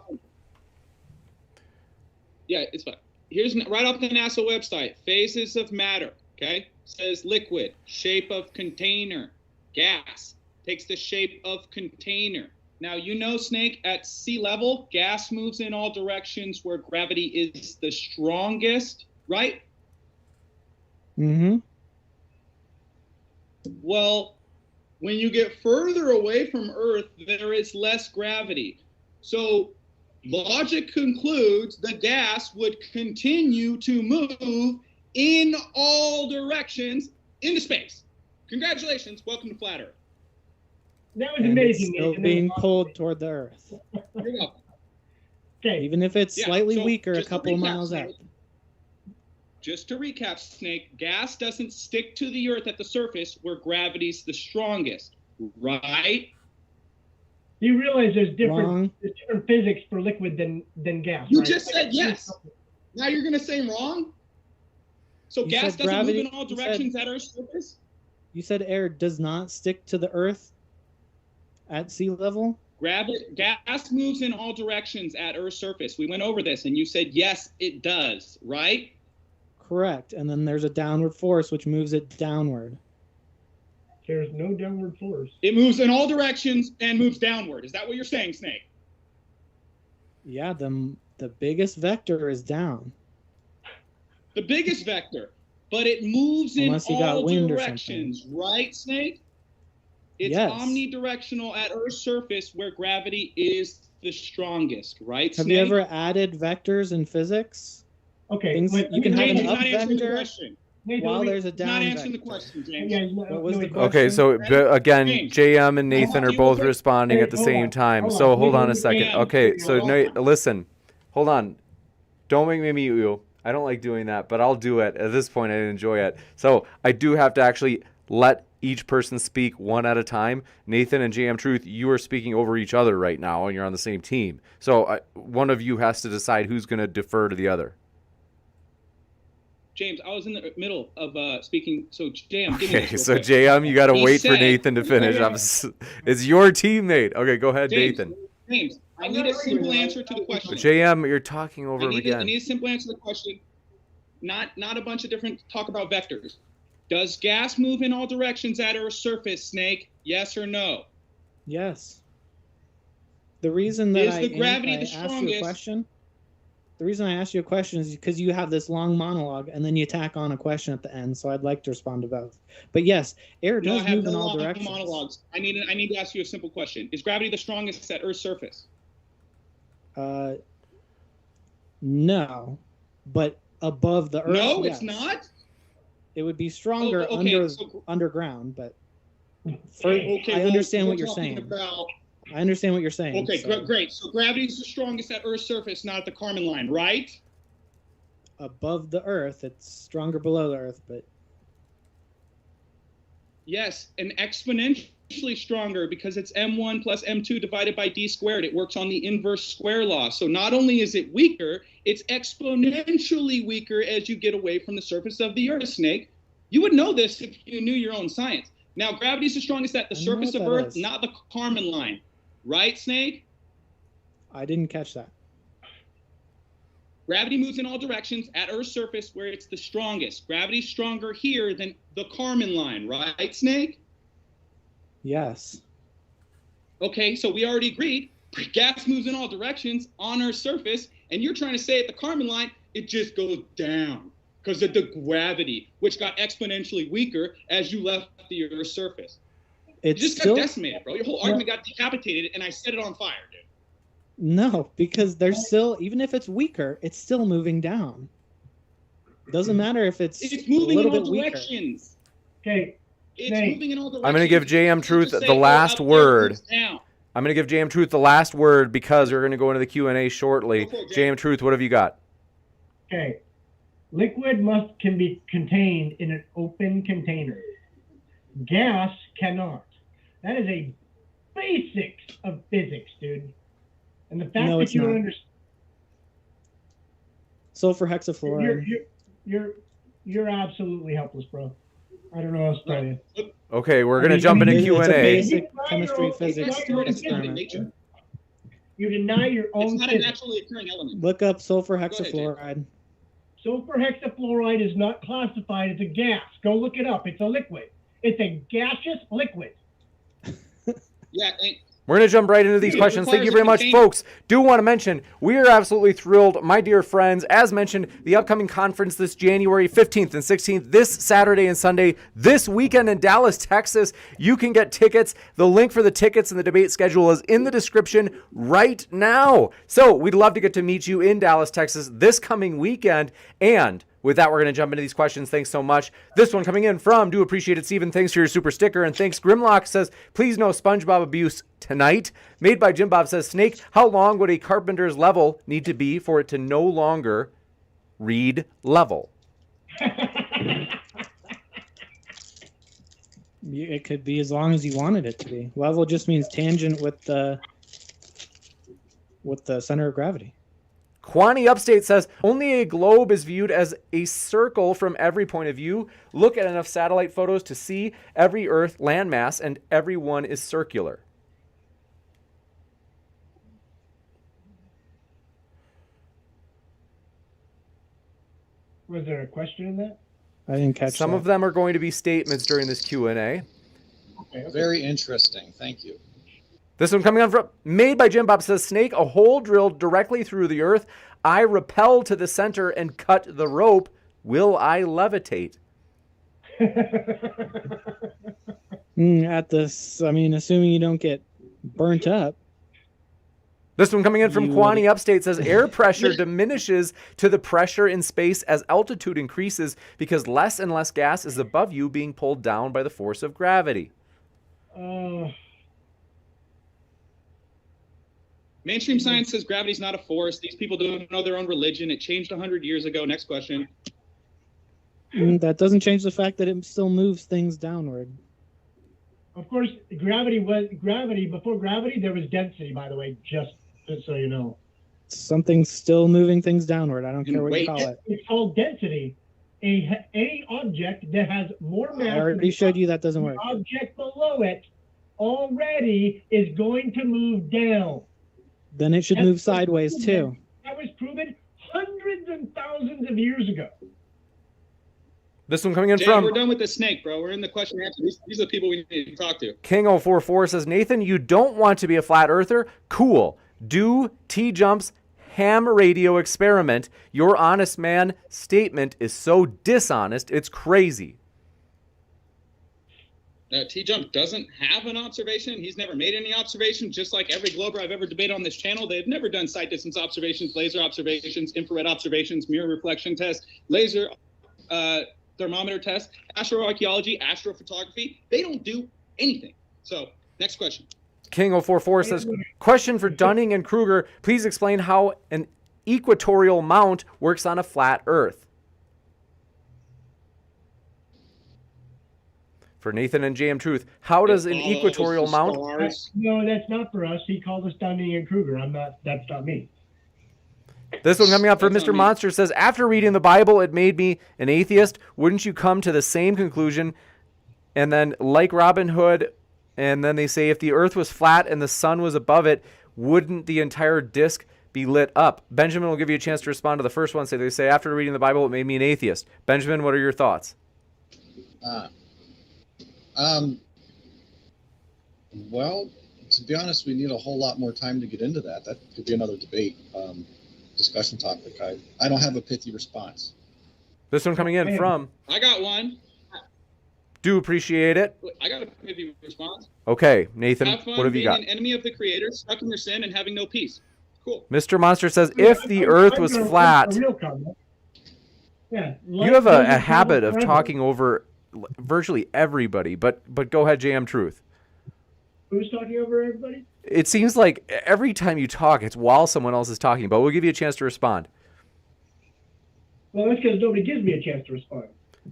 Yeah, it's fine. Here's right off the NASA website. Phases of matter, okay? Says liquid, shape of container. Gas takes the shape of container. Now, you know, Snake, at sea level, gas moves in all directions where gravity is the strongest, right?
Mm-hmm.
Well, when you get further away from Earth, there is less gravity. So logic concludes the gas would continue to move in all directions into space. Congratulations. Welcome to Flat Earth.
That was amazing.
It's still being pulled toward the Earth.
You're welcome.
Okay.
Even if it's slightly
so
weaker a
just to
couple of
recap,
miles
Snake,
out.
Just to recap, Snake, gas doesn't stick to the Earth at the surface where gravity's the strongest, right?
You realize there's different physics for liquid than gas.
You
right?
just said yes. Now you're going to say wrong? So
You
gas
said
doesn't
gravity-
move in all
you said-
directions at Earth's surface?
You said air does not stick to the Earth at sea level?
Gas moves in all directions at Earth's surface. We went over this, and you said, yes, it does, right?
Correct. And then there's a downward force which moves it downward.
There's no downward force.
It moves in all directions and moves downward. Is that what you're saying, Snake?
Yeah, the biggest vector is down.
The biggest vector. But it moves
Unless you
in
got
all
wind or
directions, right, Snake? It's
Yes.
omnidirectional at Earth's surface where gravity is the strongest, right,
Have
Snake?
you ever added vectors in physics?
Okay.
Things-
wait,
you can have
James
an
is
up
not answering the
vector
question.
Nathan,
while
let me-
there's a
He's
down
not answering the
vector.
question, James.
Yeah, no,
What was
no,
the
wait.
question?
Okay, so again,
James.
JM and Nathan are both responding at the
Hold
same
on.
time.
Hold
So
on.
hold on a
Nathan,
second.
JM.
Okay, so
Hold on.
listen. Hold on. Don't make me mute you. I don't like doing that, but I'll do it. At this point, I enjoy it. So I do have to actually let each person speak one at a time. Nathan and JM Truth, you are speaking over each other right now, and you're on the same team. So one of you has to decide who's going to defer to the other.
James, I was in the middle of speaking, so JM, give me
Okay,
this
so
real quick.
JM, you got to
He
wait for
said-
Nathan to finish. It's your team, Nate. Okay, go ahead,
James,
Nathan.
James, I need a simple answer to the question.
JM, you're talking over him
I
again.
need a simple answer to the question. Not a bunch of different talk about vectors. Does gas move in all directions at Earth's surface, Snake? Yes or no?
Yes. The reason that
Is the gravity the
asked you a
strongest?
question, the reason I asked you a question is because you have this long monologue and then you tack on a question at the end. So I'd like to respond to both. But yes, air
No, I
does
have
move
no
in all
long
directions.
monologues. I need to ask you a simple question. Is gravity the strongest at Earth's surface?
No, but above the Earth.
No,
yes.
it's not.
It would be stronger
Oh, okay,
underground, but
Okay,
I
well,
understand
we're
what you're
talking
saying.
about-
I understand what you're saying.
Okay,
so
great. So gravity is the strongest at Earth's surface, not at the Kármán line, right?
above the Earth, it's stronger below the Earth, but
Yes, and exponentially stronger because it's m1 plus m2 divided by d squared. It works on the inverse square law. So not only is it weaker, it's exponentially weaker as you get away from the surface of the Earth, Snake. You would know this if you knew your own science. Now, gravity is the strongest at the
I know
surface
what
of
that
Earth,
is.
not the Kármán line. Right, Snake?
I didn't catch that.
Gravity moves in all directions at Earth's surface where it's the strongest. Gravity's stronger here than the Kármán line, right, Snake?
Yes.
Okay, so we already agreed. Gas moves in all directions on Earth's surface, and you're trying to say at the Kármán line, it just goes down because of the gravity, which got exponentially weaker as you left the Earth's surface. You
It's
just
still
got decimated, bro. Your whole argument got decapitated, and I set it on fire, dude.
no, because there's still, even if it's weaker, it's still moving down. Doesn't matter if it's
It's
a
moving in
little
all
bit weaker.
directions.
Okay,
It's
Snake.
moving in all directions.
I'm going to give JM Truth
Just say,
the
oh,
last
up there,
word.
it's down.
I'm going to give JM Truth the last word because we're going to go into the Q&A shortly.
Go for it, JM.
JM Truth, what have you got?
Okay. Liquid can be contained in an open container. Gas cannot. That is a basics of physics, dude. And the fact
No,
that
it's
you don't
not.
understand,
Sulfur hexafluoride.
you're absolutely helpless, bro. I don't know what else to tell you.
Okay, we're
I
going to
mean,
jump into
it's a
Q&A.
basic chemistry,
It's
physics
not your own
experiment.
nature.
You deny your own
It's not a
physics.
naturally occurring element.
Look up sulfur
ahead, Jake.
hexafluoride.
Sulfur hexafluoride is not classified as a gas. Go look it up. It's a liquid. It's a gaseous liquid.
Yeah, and
We're going to jump right into these
It
questions. Thank you
requires
very
a
much,
container.
folks. Do want to mention, we are absolutely thrilled, my dear friends. As mentioned, the upcoming conference this January 15th and 16th, this Saturday and Sunday, this weekend in Dallas, Texas. You can get tickets. The link for the tickets and the debate schedule is in the description right now. So we'd love to get to meet you in Dallas, Texas this coming weekend. And with that, we're going to jump into these questions. Thanks so much. This one coming in from Do Appreciate It, Steven. Thanks for your super sticker. And thanks, Grimlock says, please no SpongeBob abuse tonight. Made by Jim Bob says, Snake, how long would a carpenter's level need to be for it to no longer read level?
It could be as long as you wanted it to be. Level just means tangent with the center of gravity.
Kwani Upstate says, only a globe is viewed as a circle from every point of view. Look at enough satellite photos to see every Earth landmass, and every one is circular.
Was there a question in that?
I didn't catch
Some
that.
of them are going to be statements during this Q&A.
Okay.
Very interesting. Thank you.
This one coming on from Made by Jim Bob says, Snake, a hole drilled directly through the Earth. I repel to the center and cut the rope. Will I levitate?
At this, I mean, assuming you don't get burnt up.
This one coming in from
You
Kwani
would-
Upstate says, air pressure diminishes to the pressure in space as altitude increases because less and less gas is above you being pulled down by the force of gravity.
Mainstream science says gravity's not a force. These people don't know their own religion. It changed 100 years ago. Next question.
That doesn't change the fact that it still moves things downward.
Of course, gravity. Before gravity, there was density. By the way, just so you know.
Something's still moving things downward. I don't care what you
Wait.
call it.
It's called density. Any object that has more mass.
I already showed you that doesn't work.
The object below it already is going to move down.
Then it should move sideways too.
That was proven hundreds and thousands of years ago.
This one coming in
Jay,
from
we're done with the snake, bro. We're in the question and answer. These are the people we need to talk to.
King044 says, Nathan, you don't want to be a flat earther? Cool. Do T-Jump's ham radio experiment. Your honest man statement is so dishonest, it's crazy.
T-Jump doesn't have an observation. He's never made any observations. Just like every Glober I've ever debated on this channel, they've never done sight distance observations, laser observations, infrared observations, mirror reflection tests, laser thermometer tests, astroarchaeology, astrophotography. They don't do anything. So, next question.
King044 says, question for Dunning and Kruger. Please explain how an equatorial mount works on a flat Earth. For Nathan and JM Truth, how does an equatorial mount...
No, that's not for us. He called us Dunning and Kruger. That's not me.
This one coming up from
That's
Mr.
not me.
Monster says, after reading the Bible, it made me an atheist. Wouldn't you come to the same conclusion? And then, like Robin Hood, and then they say, if the earth was flat and the sun was above it, wouldn't the entire disk be lit up? Benjamin will give you a chance to respond to the first one. So they say, after reading the Bible, it made me an atheist. Benjamin, what are your thoughts?
Well, to be honest, we need a whole lot more time to get into that. That could be another debate, discussion topic. I don't have a pithy response.
This one coming in from...
I got one.
Do appreciate it.
I got a maybe response.
Okay, Nathan,
Have fun
what have you
being
got?
an enemy of the Creator, stuck in your sin, and having no peace. Cool.
Mr. Monster says, if the earth was flat...
A real comment. Yeah,
You have a habit of talking over virtually everybody, but go ahead, JM Truth.
Who's talking over everybody?
It seems like every time you talk, it's while someone else is talking, but we'll give you a chance to respond.
Well, that's because nobody gives me a chance to respond.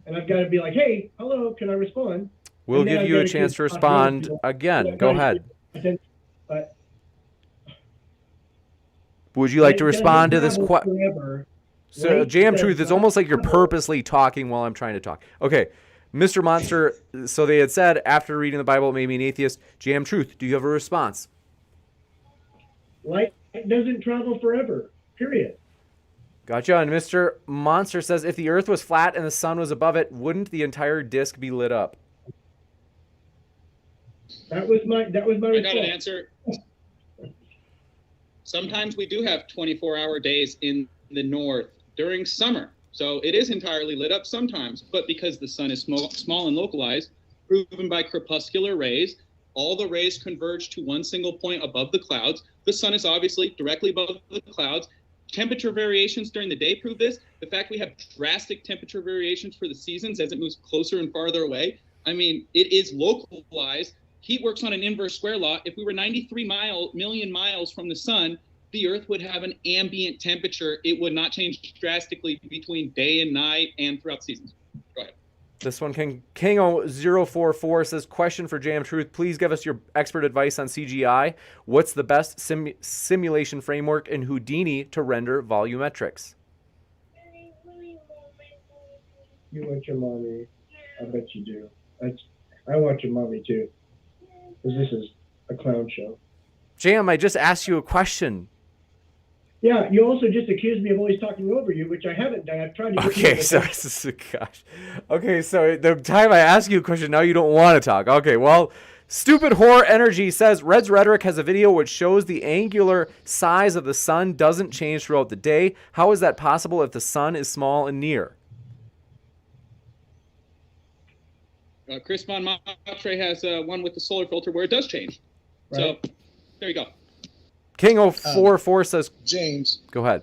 And I've got to be like, hey, hello, can I respond?
We'll
And then
give
I've
you a
gotta
chance
keep
to respond
talking.
again. Go ahead.
But
Would you like to respond to this question?
forever.
So,
Right?
JM Truth, it's almost like you're purposely talking while I'm trying to talk. Okay, Mr. Monster, so they had said, after reading the Bible, it made me an atheist. JM Truth, do you have a response?
Light doesn't travel forever, period.
Gotcha. And Mr. Monster says, if the earth was flat and the sun was above it, wouldn't the entire disk be lit up?
That was my
I got an
response.
answer. Sometimes we do have 24-hour days in the north during summer. So it is entirely lit up sometimes, but because the sun is small and localized, proven by crepuscular rays, all the rays converge to one single point above the clouds. The sun is obviously directly above the clouds. Temperature variations during the day prove this. The fact we have drastic temperature variations for the seasons as it moves closer and farther away. I mean, it is localized. Heat works on an inverse square law. If we were 93 million miles from the sun, the Earth would have an ambient temperature. It would not change drastically between day and night and throughout the seasons. Go ahead.
This one, King044 says, question for JM Truth. Please give us your expert advice on CGI. What's the best simulation framework in Houdini to render volumetrics?
You want your mommy. I bet you do. I want your mommy too. Because this is a clown show.
JM, I just asked you a question.
Yeah, you also just accused me of always talking over you, which I haven't done. I've tried to.
Okay, so gosh. Okay, so the time I ask you a question, now you don't want to talk. Okay, well, Stupid Horror Energy says Red's Rhetoric has a video which shows the angular size of the sun doesn't change throughout the day. How is that possible if the sun is small and near?
Chris Von Matre has one with the solar filter where it does change.
Right.
So there you go.
King044 says,
James,
go ahead.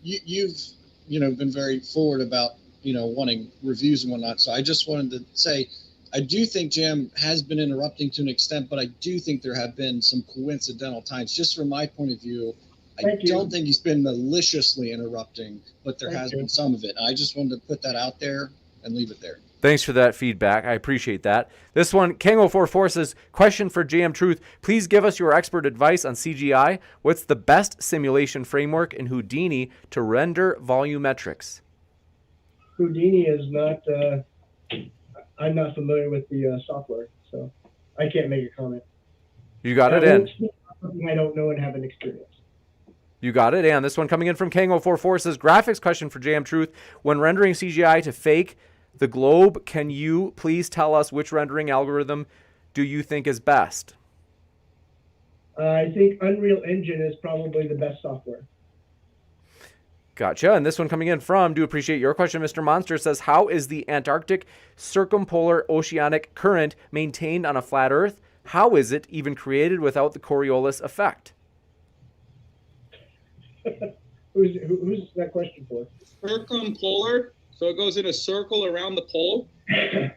you've been very forward about wanting reviews and whatnot. So I just wanted to say, I do think Jam has been interrupting to an extent, but I do think there have been some coincidental times. Just from my point of view, I don't think he's been maliciously interrupting, but there has been some of it. I just wanted to put that out there and leave it there.
Thanks for that feedback. I appreciate that. This one, Kango44 says, question for JM Truth. Please give us your expert advice on CGI. What's the best simulation framework in Houdini to render volumetrics?
Houdini is not, I'm not familiar with the software, so I can't make a comment.
You got it in.
Something I don't know and haven't experienced.
You got it. And this one coming in from Kango44 says, graphics question for JM Truth. When rendering CGI to fake the globe, can you please tell us which rendering algorithm do you think is best?
I think Unreal Engine is probably the best software.
Gotcha. And this one coming in from, do appreciate your question, Mr. Monster, says, how is the Antarctic circumpolar oceanic current maintained on a flat Earth? How is it even created without the Coriolis effect?
Who's that question for?
Circumpolar, so it goes in a circle around the pole.
The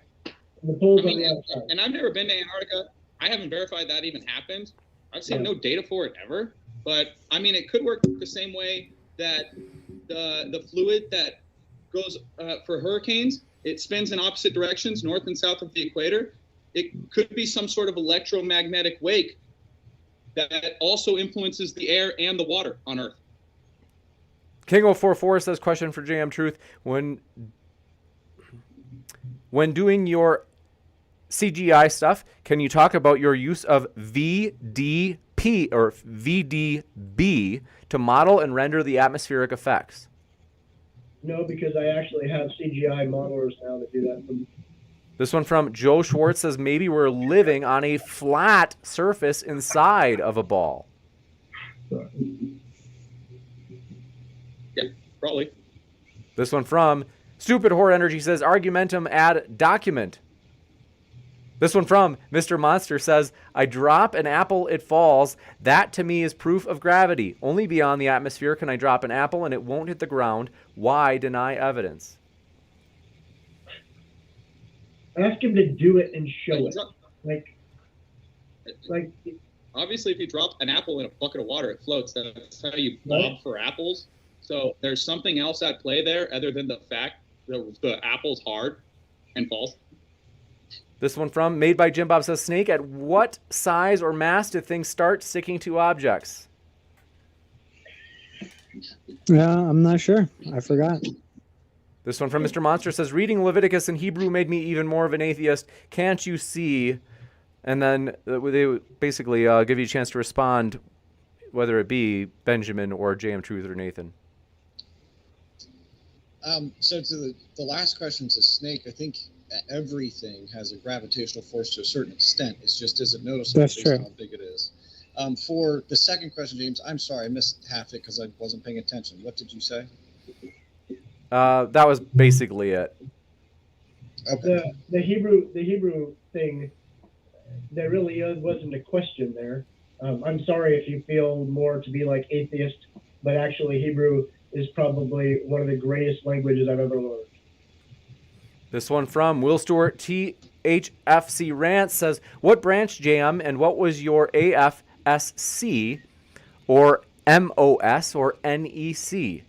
pole's on the outside.
And I've never been to Antarctica. I haven't verified that even happened. I've seen no data for it ever. But I mean, it could work the same way that the fluid that goes for hurricanes, it spins in opposite directions, north and south of the equator. It could be some sort of electromagnetic wake that also influences the air and the water on Earth.
Kingo44 says, question for JM Truth. When doing your CGI stuff, can you talk about your use of VDP or VDB to model and render the atmospheric effects?
No, because I actually have CGI modelers now that do that for me.
This one from Joe Schwartz says, maybe we're living on a flat surface inside of a ball.
Yeah, probably.
This one from Stupid Horror Energy says, argumentum ad document. This one from Mr. Monster says, I drop an apple, it falls. That to me is proof of gravity. Only beyond the atmosphere can I drop an apple and it won't hit the ground. Why deny evidence?
Ask him to do it and show it. Like.
Obviously, if you drop an apple in a bucket of water, it floats. That's how you bob for apples. So there's something else at play there other than the fact that the apple's hard and falls.
This one from Made by Jim Bob says, Snake, at what size or mass do things start sticking to objects?
Yeah, I'm not sure. I forgot.
This one from Mr. Monster says, reading Leviticus in Hebrew made me even more of an atheist. Can't you see? And then they basically give you a chance to respond, whether it be Benjamin or JM Truth or Nathan.
So to the last question to Snake, I think everything has a gravitational force to a certain extent. It's just isn't noticeable
That's
based
true.
on how big it is. For the second question, James, I'm sorry, I missed half it because I wasn't paying attention. What did you say?
That was basically it.
Okay.
The Hebrew thing, there really wasn't a question there. I'm sorry if you feel more to be like atheist, but actually Hebrew is probably one of the greatest languages I've ever learned.
This one from Will Stewart THFC Rant says, what branch JM and what was your AFSC or MOS or NEC?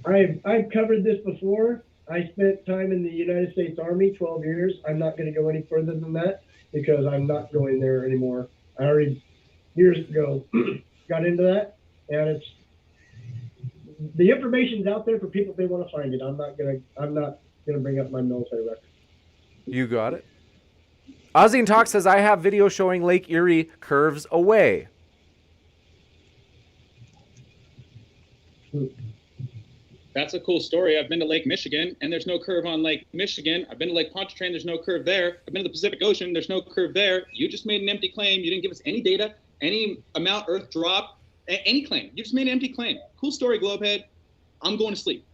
I've covered this before. I spent time in the United States Army, 12 years. I'm not going to go any further than that because I'm not going there anymore. I already, years ago, got into that, and the information's out there for people if they want to find it. I'm not gonna bring up my military record.
You got it. Ozzy and Talk says, I have video showing Lake Erie curves away.
That's a cool story. I've been to Lake Michigan, and there's no curve on Lake Michigan. I've been to Lake Pontchartrain. There's no curve there. I've been to the Pacific Ocean. There's no curve there. You just made an empty claim. You didn't give us any data, any amount Earth dropped, any claim. You just made an empty claim. Cool story, Globehead. I'm going to sleep.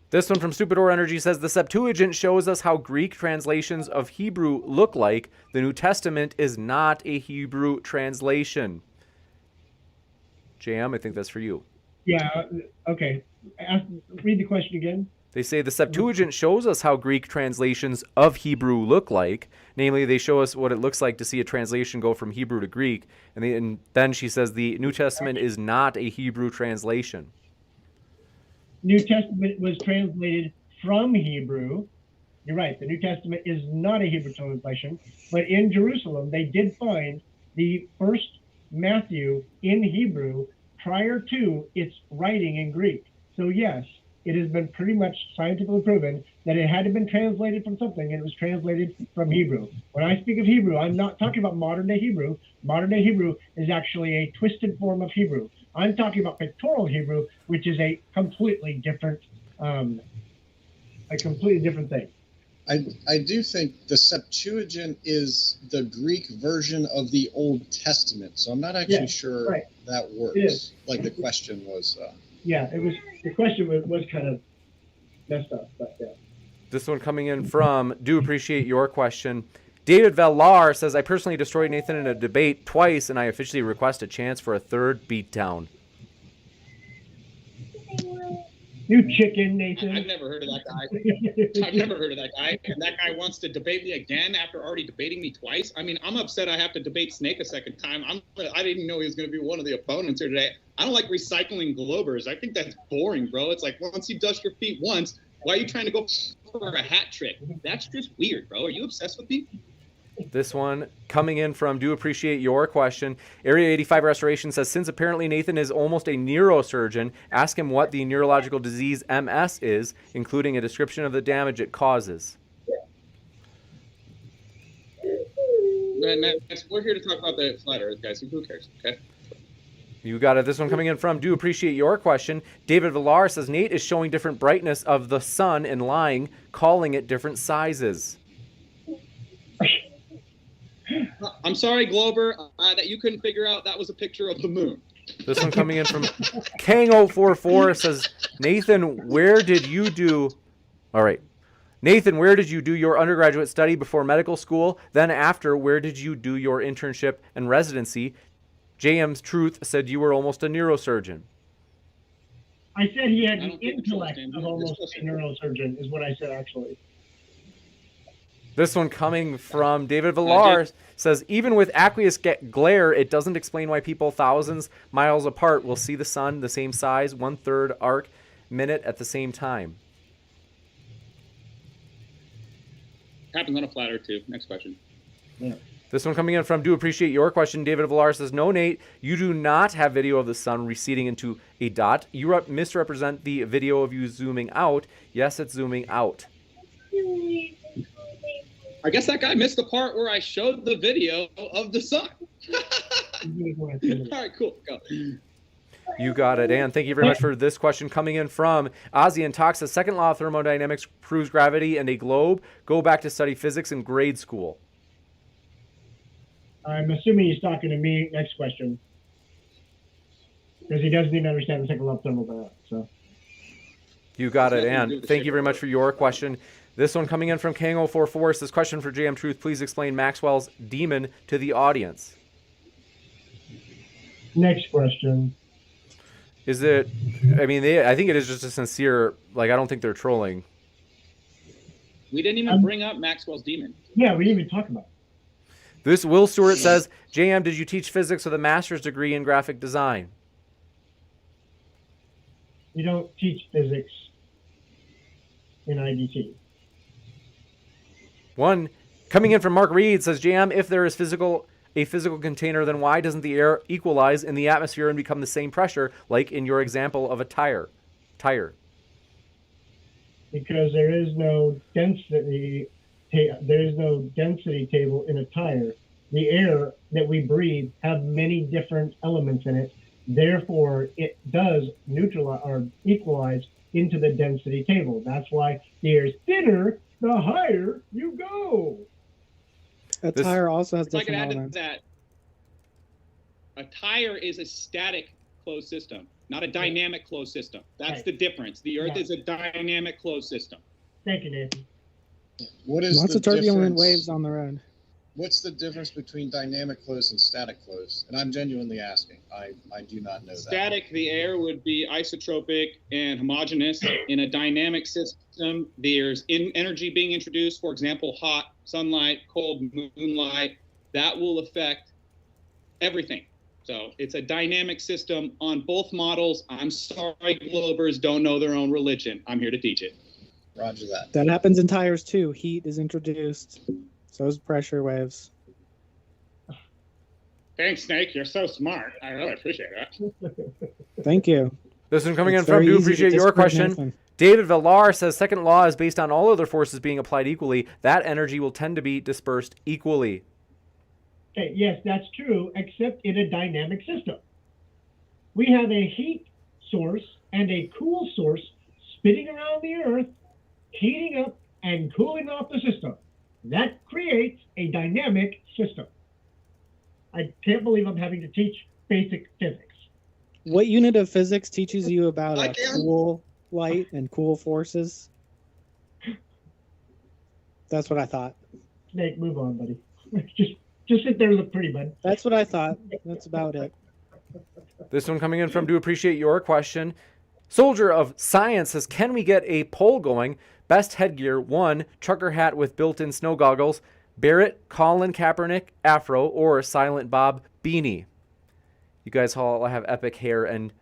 This one from Stupid Or Energy says, the Septuagint shows us how Greek translations of Hebrew look like. The New Testament is not a Hebrew translation. JM, I think that's for you.
Yeah. Okay. Read the question again.
They say the Septuagint shows us how Greek translations of Hebrew look like. Namely, they show us what it looks like to see a translation go from Hebrew to Greek. And then she says the New Testament is not a Hebrew translation.
New Testament was translated from Hebrew. You're right. The New Testament is not a Hebrew translation. But in Jerusalem, they did find the first Matthew in Hebrew prior to its writing in Greek. So yes, it has been pretty much scientifically proven that it had been translated from something, and it was translated from Hebrew. When I speak of Hebrew, I'm not talking about modern day Hebrew. Modern day Hebrew is actually a twisted form of Hebrew. I'm talking about pictorial Hebrew, which is a completely different thing.
I do think the Septuagint is the Greek version of the Old Testament, so I'm not actually sure that works. Like the question was.
Yeah, it was. The question was kind of messed up, but yeah.
This one coming in from, do appreciate your question. David Villar says, I personally destroyed Nathan in a debate twice, and I officially request a chance for a third beatdown.
You chicken, Nathan.
I've never heard of that guy. I've never heard of that guy. And that guy wants to debate me again after already debating me twice. I mean, I'm upset I have to debate Snake a second time. I didn't even know he was going to be one of the opponents here today. I don't like recycling Globers. I think that's boring, bro. It's like, once you dust your feet once, why are you trying to go for a hat trick? That's just weird, bro. Are you obsessed with me?
This one coming in from, do appreciate your question. Area 85 Restoration says, since apparently Nathan is almost a neurosurgeon, ask him what the neurological disease MS is, including a description of the damage it causes.
Man, we're here to talk about the flat earth, guys. Who cares, okay?
You got it. This one coming in from, do appreciate your question. David Villar says, Nate is showing different brightness of the sun and lying, calling it different sizes.
I'm sorry, Glober, that you couldn't figure out that was a picture of the moon.
This one coming in from Kang044 says, Nathan, where did you do... All right. Nathan, where did you do your undergraduate study before medical school? Then after, where did you do your internship and residency? JM's Truth said you were almost a neurosurgeon.
I said he had the intellect of almost a neurosurgeon, is what I said, actually.
This one coming from David Villar says, even with aqueous glare, it doesn't explain why people thousands miles apart will see the sun the same size, 1/3 arc minute at the same time.
Happens on a flat earth too. Next question.
Yeah.
This one coming in from, do appreciate your question. David Villar says, no, Nate, you do not have video of the sun receding into a dot. You misrepresent the video of you zooming out. Yes, it's zooming out.
I guess that guy missed the part where I showed the video of the sun. All right, cool. Go.
You got it. And thank you very much for this question coming in from Ozzy and Tox. The second law of thermodynamics proves gravity and a globe. Go back to study physics in grade school.
I'm assuming he's talking to me. Next question. Because he doesn't even understand the second law of thermodynamics. So.
You got it. And thank you very much for your question. This one coming in from Kang044 says, question for JM Truth. Please explain Maxwell's demon to the audience.
Next question.
Is it, I mean, I think it is just a sincere, like, I don't think they're trolling.
We didn't even bring up Maxwell's demon.
Yeah, we didn't even talk about it.
This Will Stewart says, JM, did you teach physics with a master's degree in graphic design?
We don't teach physics in IDT.
One coming in from Mark Reed says, JM, if there is a physical container, then why doesn't the air equalize in the atmosphere and become the same pressure, like in your example of a tire?
Because there is no density. There is no density table in a tire. The air that we breathe have many different elements in it. Therefore, it does neutralize or equalize into the density table. That's why the air is thinner the higher you go.
A tire also has
if I could
different
add
elements.
to that, a tire is a static closed system, not a dynamic closed system. That's the difference. The Earth is a dynamic closed system.
Thank you, Nathan.
What is
Lots
the
of turbulent
difference?
waves on the road.
What's the difference between dynamic flows and static flows? And I'm genuinely asking. I do not know that.
Static, the air would be isotropic and homogeneous. In a dynamic system, there's energy being introduced, for example, hot, sunlight, cold, moonlight. That will affect everything. So it's a dynamic system on both models. I'm sorry, Globers don't know their own religion. I'm here to teach it.
Roger that.
That happens in tires too. Heat is introduced. So is pressure waves.
Thanks, Snake. You're so smart. I really appreciate that.
Thank you.
This one coming in
It's
from,
very
do
easy to
appreciate your
disprove
question.
Nathan.
David Villar says second law is based on all other forces being applied equally. That energy will tend to be dispersed equally.
Okay, yes, that's true, except in a dynamic system. We have a heat source and a cool source spinning around the Earth, heating up and cooling off the system. That creates a dynamic system. I can't believe I'm having to teach basic physics.
What unit of physics teaches you about
I can.
cool light and cool forces? That's what I thought.
Snake, move on, buddy. Just sit there and look pretty, bud.
That's what I thought. That's about it.
This one coming in from, do appreciate your question. Soldier of Science says, can we get a poll going? Best headgear, 1, trucker hat with built-in snow goggles, Barrett, Colin Kaepernick, afro, or Silent Bob beanie. You guys all have epic hair and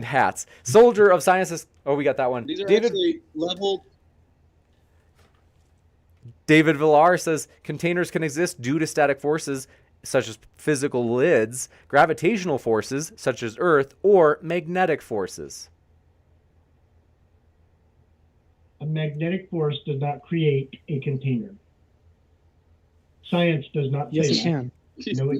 hats. Soldier of Science says, oh, we got that one.
These are actually leveled.
David Villar says, containers can exist due to static forces, such as physical lids, gravitational forces, such as Earth, or magnetic forces.
A magnetic force does not create a container. Science does not
Yes,
say
it
that.
can.
No,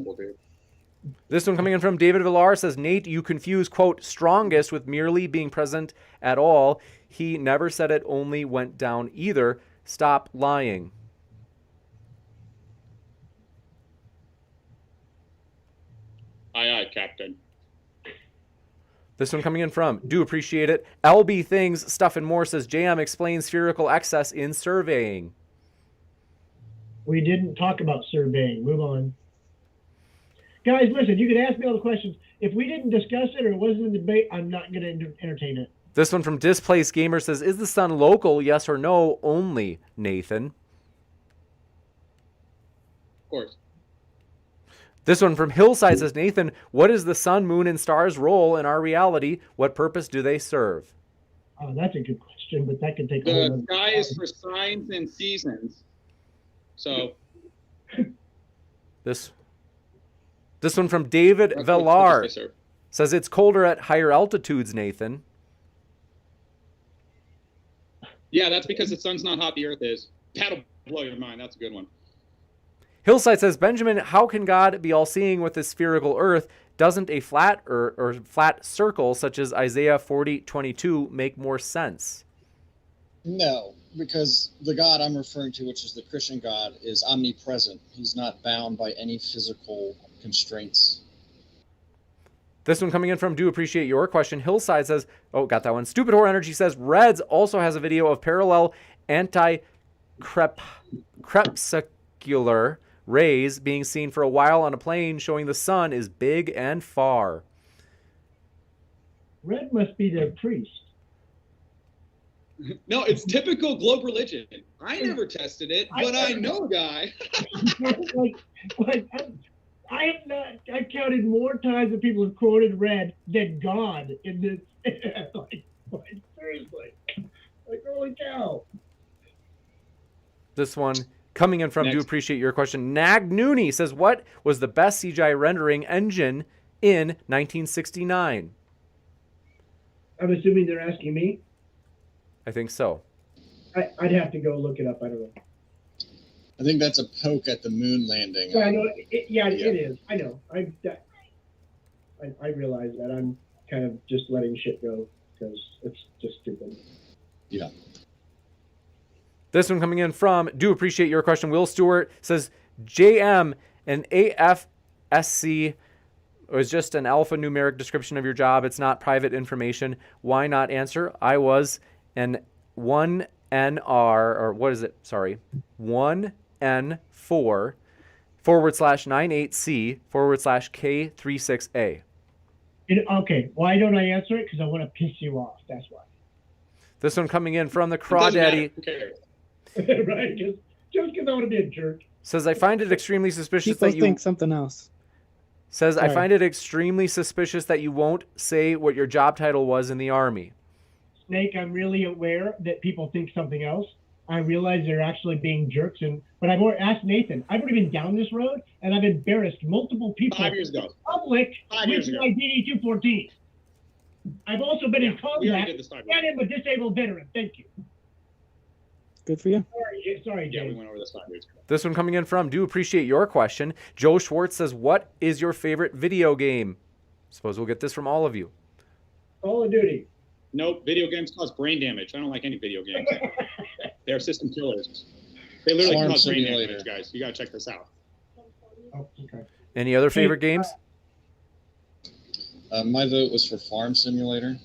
This one coming in from David Villar says, Nate, you confuse, quote, strongest with merely being present at all. He never said it only went down either. Stop lying.
Aye, aye, Captain.
This one coming in from, do appreciate it. LB Things, Stuff and More says, JM explains spherical excess in surveying.
we didn't talk about surveying. Move on. Guys, listen, you can ask me all the questions. If we didn't discuss it or it wasn't in the debate, I'm not going to entertain it.
This one from Displaced Gamer says, is the sun local, yes or no? Only, Nathan.
Of course.
This one from Hillside says, Nathan, what is the sun, moon, and stars' role in our reality? What purpose do they serve?
Oh, that's a good question, but that could take a whole
The
other
sky is for signs and seasons. So
This one from David
what
Villar
purpose they serve.
says, it's colder at higher altitudes, Nathan.
Yeah, that's because the sun's not hot, the earth is. That'll blow your mind. That's a good one.
Hillside says, Benjamin, how can God be all-seeing with this spherical earth? Doesn't a flat or flat circle, such as Isaiah 40:22, make more sense?
No, because the God I'm referring to, which is the Christian God, is omnipresent. He's not bound by any physical constraints.
This one coming in from, do appreciate your question. Hillside says, oh, got that one. Stupid Horror Energy says, Reds also has a video of parallel anti-crepuscular rays being seen for a while on a plane, showing the sun is big and far.
Red must be their priest.
No, it's typical globe religion. I never tested it, but I know a guy.
I have not. I've counted more times that people have quoted red than God in this. Seriously, holy cow!
This one coming in from,
Next.
do appreciate your question. Nag Nooney says, what was the best CGI rendering engine in 1969?
I'm assuming they're asking me.
I think so.
I'd have to go look it up. I don't know.
I think that's a poke at the moon landing.
Yeah, I know. It is. I know. I realize that. I'm kind of just letting shit go because it's just stupid.
Yeah.
This one coming in from, do appreciate your question. Will Stewart says, JM and AFSC is just an alphanumeric description of your job. It's not private information. Why not answer? I was an 1NR, or what is it? Sorry. 1 BN4/98C/K36A.
Okay, why don't I answer it? Because I want to piss you off. That's why.
This one coming in from the
It doesn't matter.
Crawdaddy
Who cares?
Right? Just because I want to be a jerk.
says, I find it extremely suspicious
People
that you
think something else.
says I
Sorry.
find it extremely suspicious that you won't say what your job title was in the Army.
Snake, I'm really aware that people think something else. I realize they're actually being jerks, but I've already asked Nathan. I've already been down this road, and I've embarrassed multiple people
5 years ago.
in public
5 years
with
ago.
my DD-214. I've also been in
We already
combat,
did this 5 years
and
ago.
I'm a disabled veteran. Thank you.
Good for you.
Sorry,
Yeah, we
James.
went over this 5 years ago.
This one coming in from, do appreciate your question. Joe Schwartz says, what is your favorite video game? Suppose we'll get this from all of you.
Call of Duty.
Nope, video games cause brain damage. I don't like any video games. They're system killers. They literally
Farm
cause brain
Simulator.
damage, guys. You gotta check this out.
Oh, okay.
Any other favorite games?
My vote was for Farm Simulator.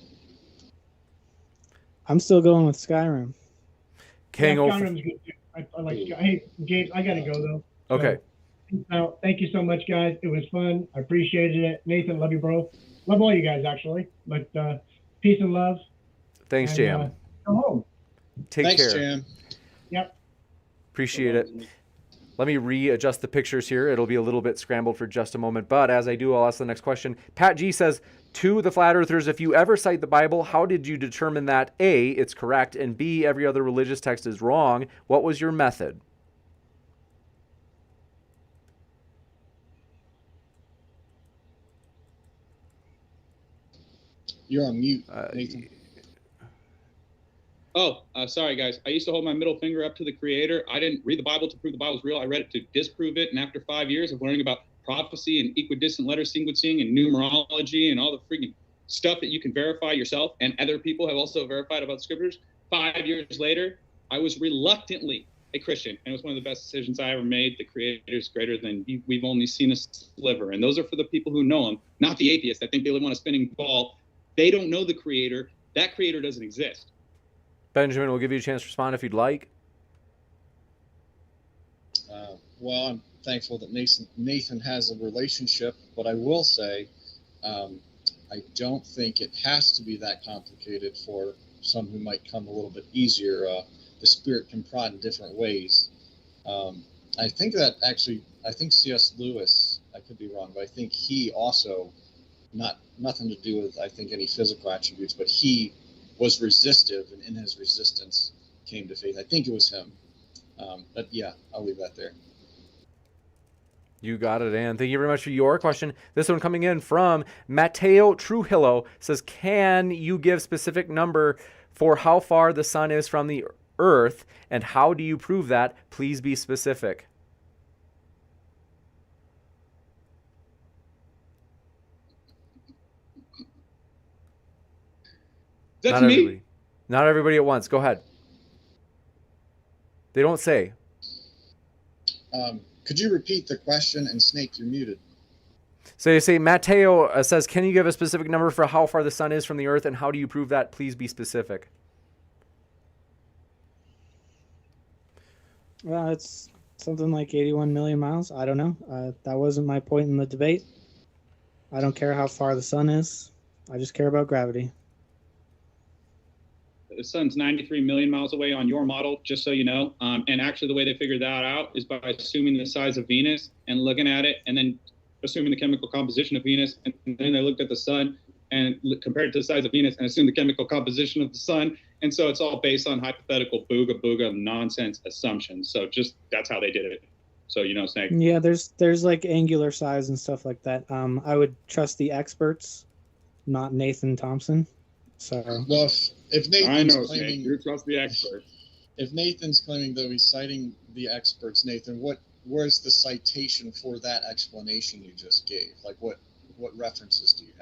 I'm still going with Skyrim.
King
Yeah,
over.
Skyrim's good too. I like Sky. Hey, James, I gotta go though.
Okay.
So, thank you so much, guys. It was fun. I appreciated it. Nathan, love you, bro. Love all you guys, actually. But peace and love.
Thanks,
And,
Jam.
Go home.
Take
Thanks,
care.
Jam.
Yep.
Appreciate it. Let me readjust the pictures here. It'll be a little bit scrambled for just a moment. But as I do, I'll ask the next question. Pat G says, to the Flat Earthers, if you ever cite the Bible, how did you determine that A, it's correct, and B, every other religious text is wrong? What was your method?
You're on mute, Nathan.
Sorry, guys. I used to hold my middle finger up to the Creator. I didn't read the Bible to prove the Bible was real. I read it to disprove it. And after 5 years of learning about prophecy and equidistant letter sequencing and numerology and all the freaking stuff that you can verify yourself and other people have also verified about the scriptures, 5 years later, I was reluctantly a Christian. And it was one of the best decisions I ever made. The Creator is greater than we've only seen a sliver. And those are for the people who know him, not the atheists. I think they live on a spinning ball. They don't know the Creator. That Creator doesn't exist.
Benjamin, we'll give you a chance to respond if you'd like.
Well, I'm thankful that Nathan has a relationship, but I will say I don't think it has to be that complicated for some who might come a little bit easier. The Spirit can prod in different ways. I think that actually, I think C.S. Lewis, I could be wrong, but I think he also, nothing to do with, I think, any physical attributes, but he was resistive, and in his resistance came to faith. I think it was him. But yeah, I'll leave that there.
You got it, Ann. Thank you very much for your question. This one coming in from Matteo Trujillo says, can you give specific number for how far the sun is from the earth, and how do you prove that? Please be specific.
That's
Not
me.
everybody. Not everybody at once. Go ahead. They don't say.
Could you repeat the question? And Snake, you're muted.
So you say, Matteo says, can you give a specific number for how far the sun is from the earth, and how do you prove that? Please be specific.
Well, it's something like 81 million miles. I don't know. That wasn't my point in the debate. I don't care how far the sun is. I just care about gravity.
The sun's 93 million miles away on your model, just so you know. And actually, the way they figured that out is by assuming the size of Venus and looking at it, and then assuming the chemical composition of Venus. And then they looked at the sun and compared it to the size of Venus and assumed the chemical composition of the sun. And so it's all based on hypothetical booga nonsense assumptions. So just that's how they did it. So, you know, Snake.
Yeah, there's like angular size and stuff like that. I would trust the experts, not Nathan Thompson. So
Well, if
I
Nathan's
know, Snake.
claiming,
You trust the expert.
if Nathan's claiming though he's citing the experts, Nathan, where's the citation for that explanation you just gave? Like what references do you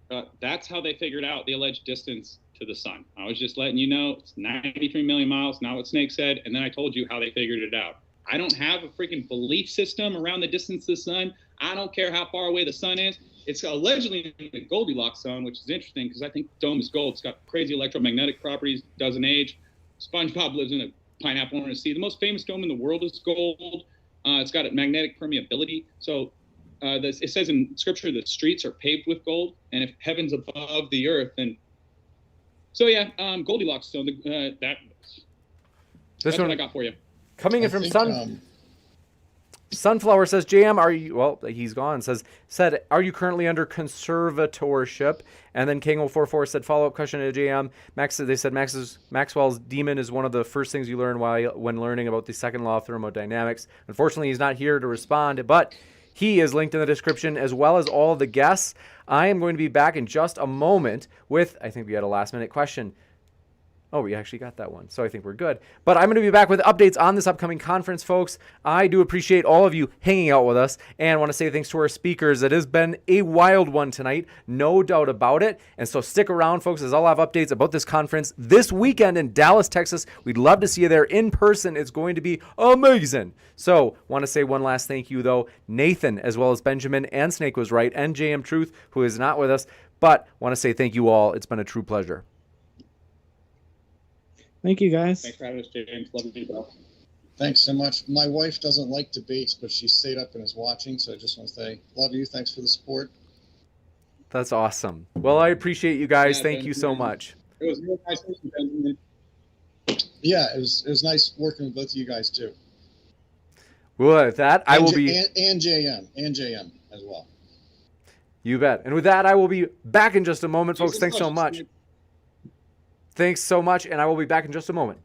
have?
That's how they figured out the alleged distance to the sun. I was just letting you know it's 93 million miles, not what Snake said, and then I told you how they figured it out. I don't have a freaking belief system around the distance to the sun. I don't care how far away the sun is. It's allegedly in the Goldilocks zone, which is interesting because I think dome is gold. It's got crazy electromagnetic properties, doesn't age. SpongeBob lives in a pineapple on a sea. The most famous dome in the world is gold. It's got a magnetic permeability. So it says in scripture the streets are paved with gold, and if heaven's above the earth, then Goldilocks stone. That's what I got for you.
Coming in from Sunflower says, JM, are you, well, he's gone, said, are you currently under conservatorship? And then King044 said, follow-up question to JM. They said Maxwell's demon is one of the first things you learn when learning about the second law of thermodynamics. Unfortunately, he's not here to respond, but he is linked in the description as well as all of the guests. I am going to be back in just a moment with, I think we had a last-minute question. Oh, we actually got that one, so I think we're good. But I'm going to be back with updates on this upcoming conference, folks. I do appreciate all of you hanging out with us, and want to say thanks to our speakers. It has been a wild one tonight, no doubt about it. And so stick around, folks, as I'll have updates about this conference this weekend in Dallas, Texas. We'd love to see you there in person. It's going to be amazing. So want to say one last thank you, though. Nathan, as well as Benjamin and Snake was right, and JM Truth, who is not with us. But want to say thank you all. It's been a true pleasure.
Thank you, guys.
Thanks for having us, James. Love you, bro.
Thanks so much. My wife doesn't like debates, but she stayed up and is watching, so I just want to say, love you. Thanks for the support.
That's awesome. Well, I appreciate you guys. Thank you so much.
It was really nice meeting you, Benjamin.
Yeah, it was nice working with both of you guys, too.
Well, with that, I will be...
And JM as well.
You bet. And with that, I will be back in just a moment, folks. Thanks so much. Thanks so much, and I will be back in just a moment.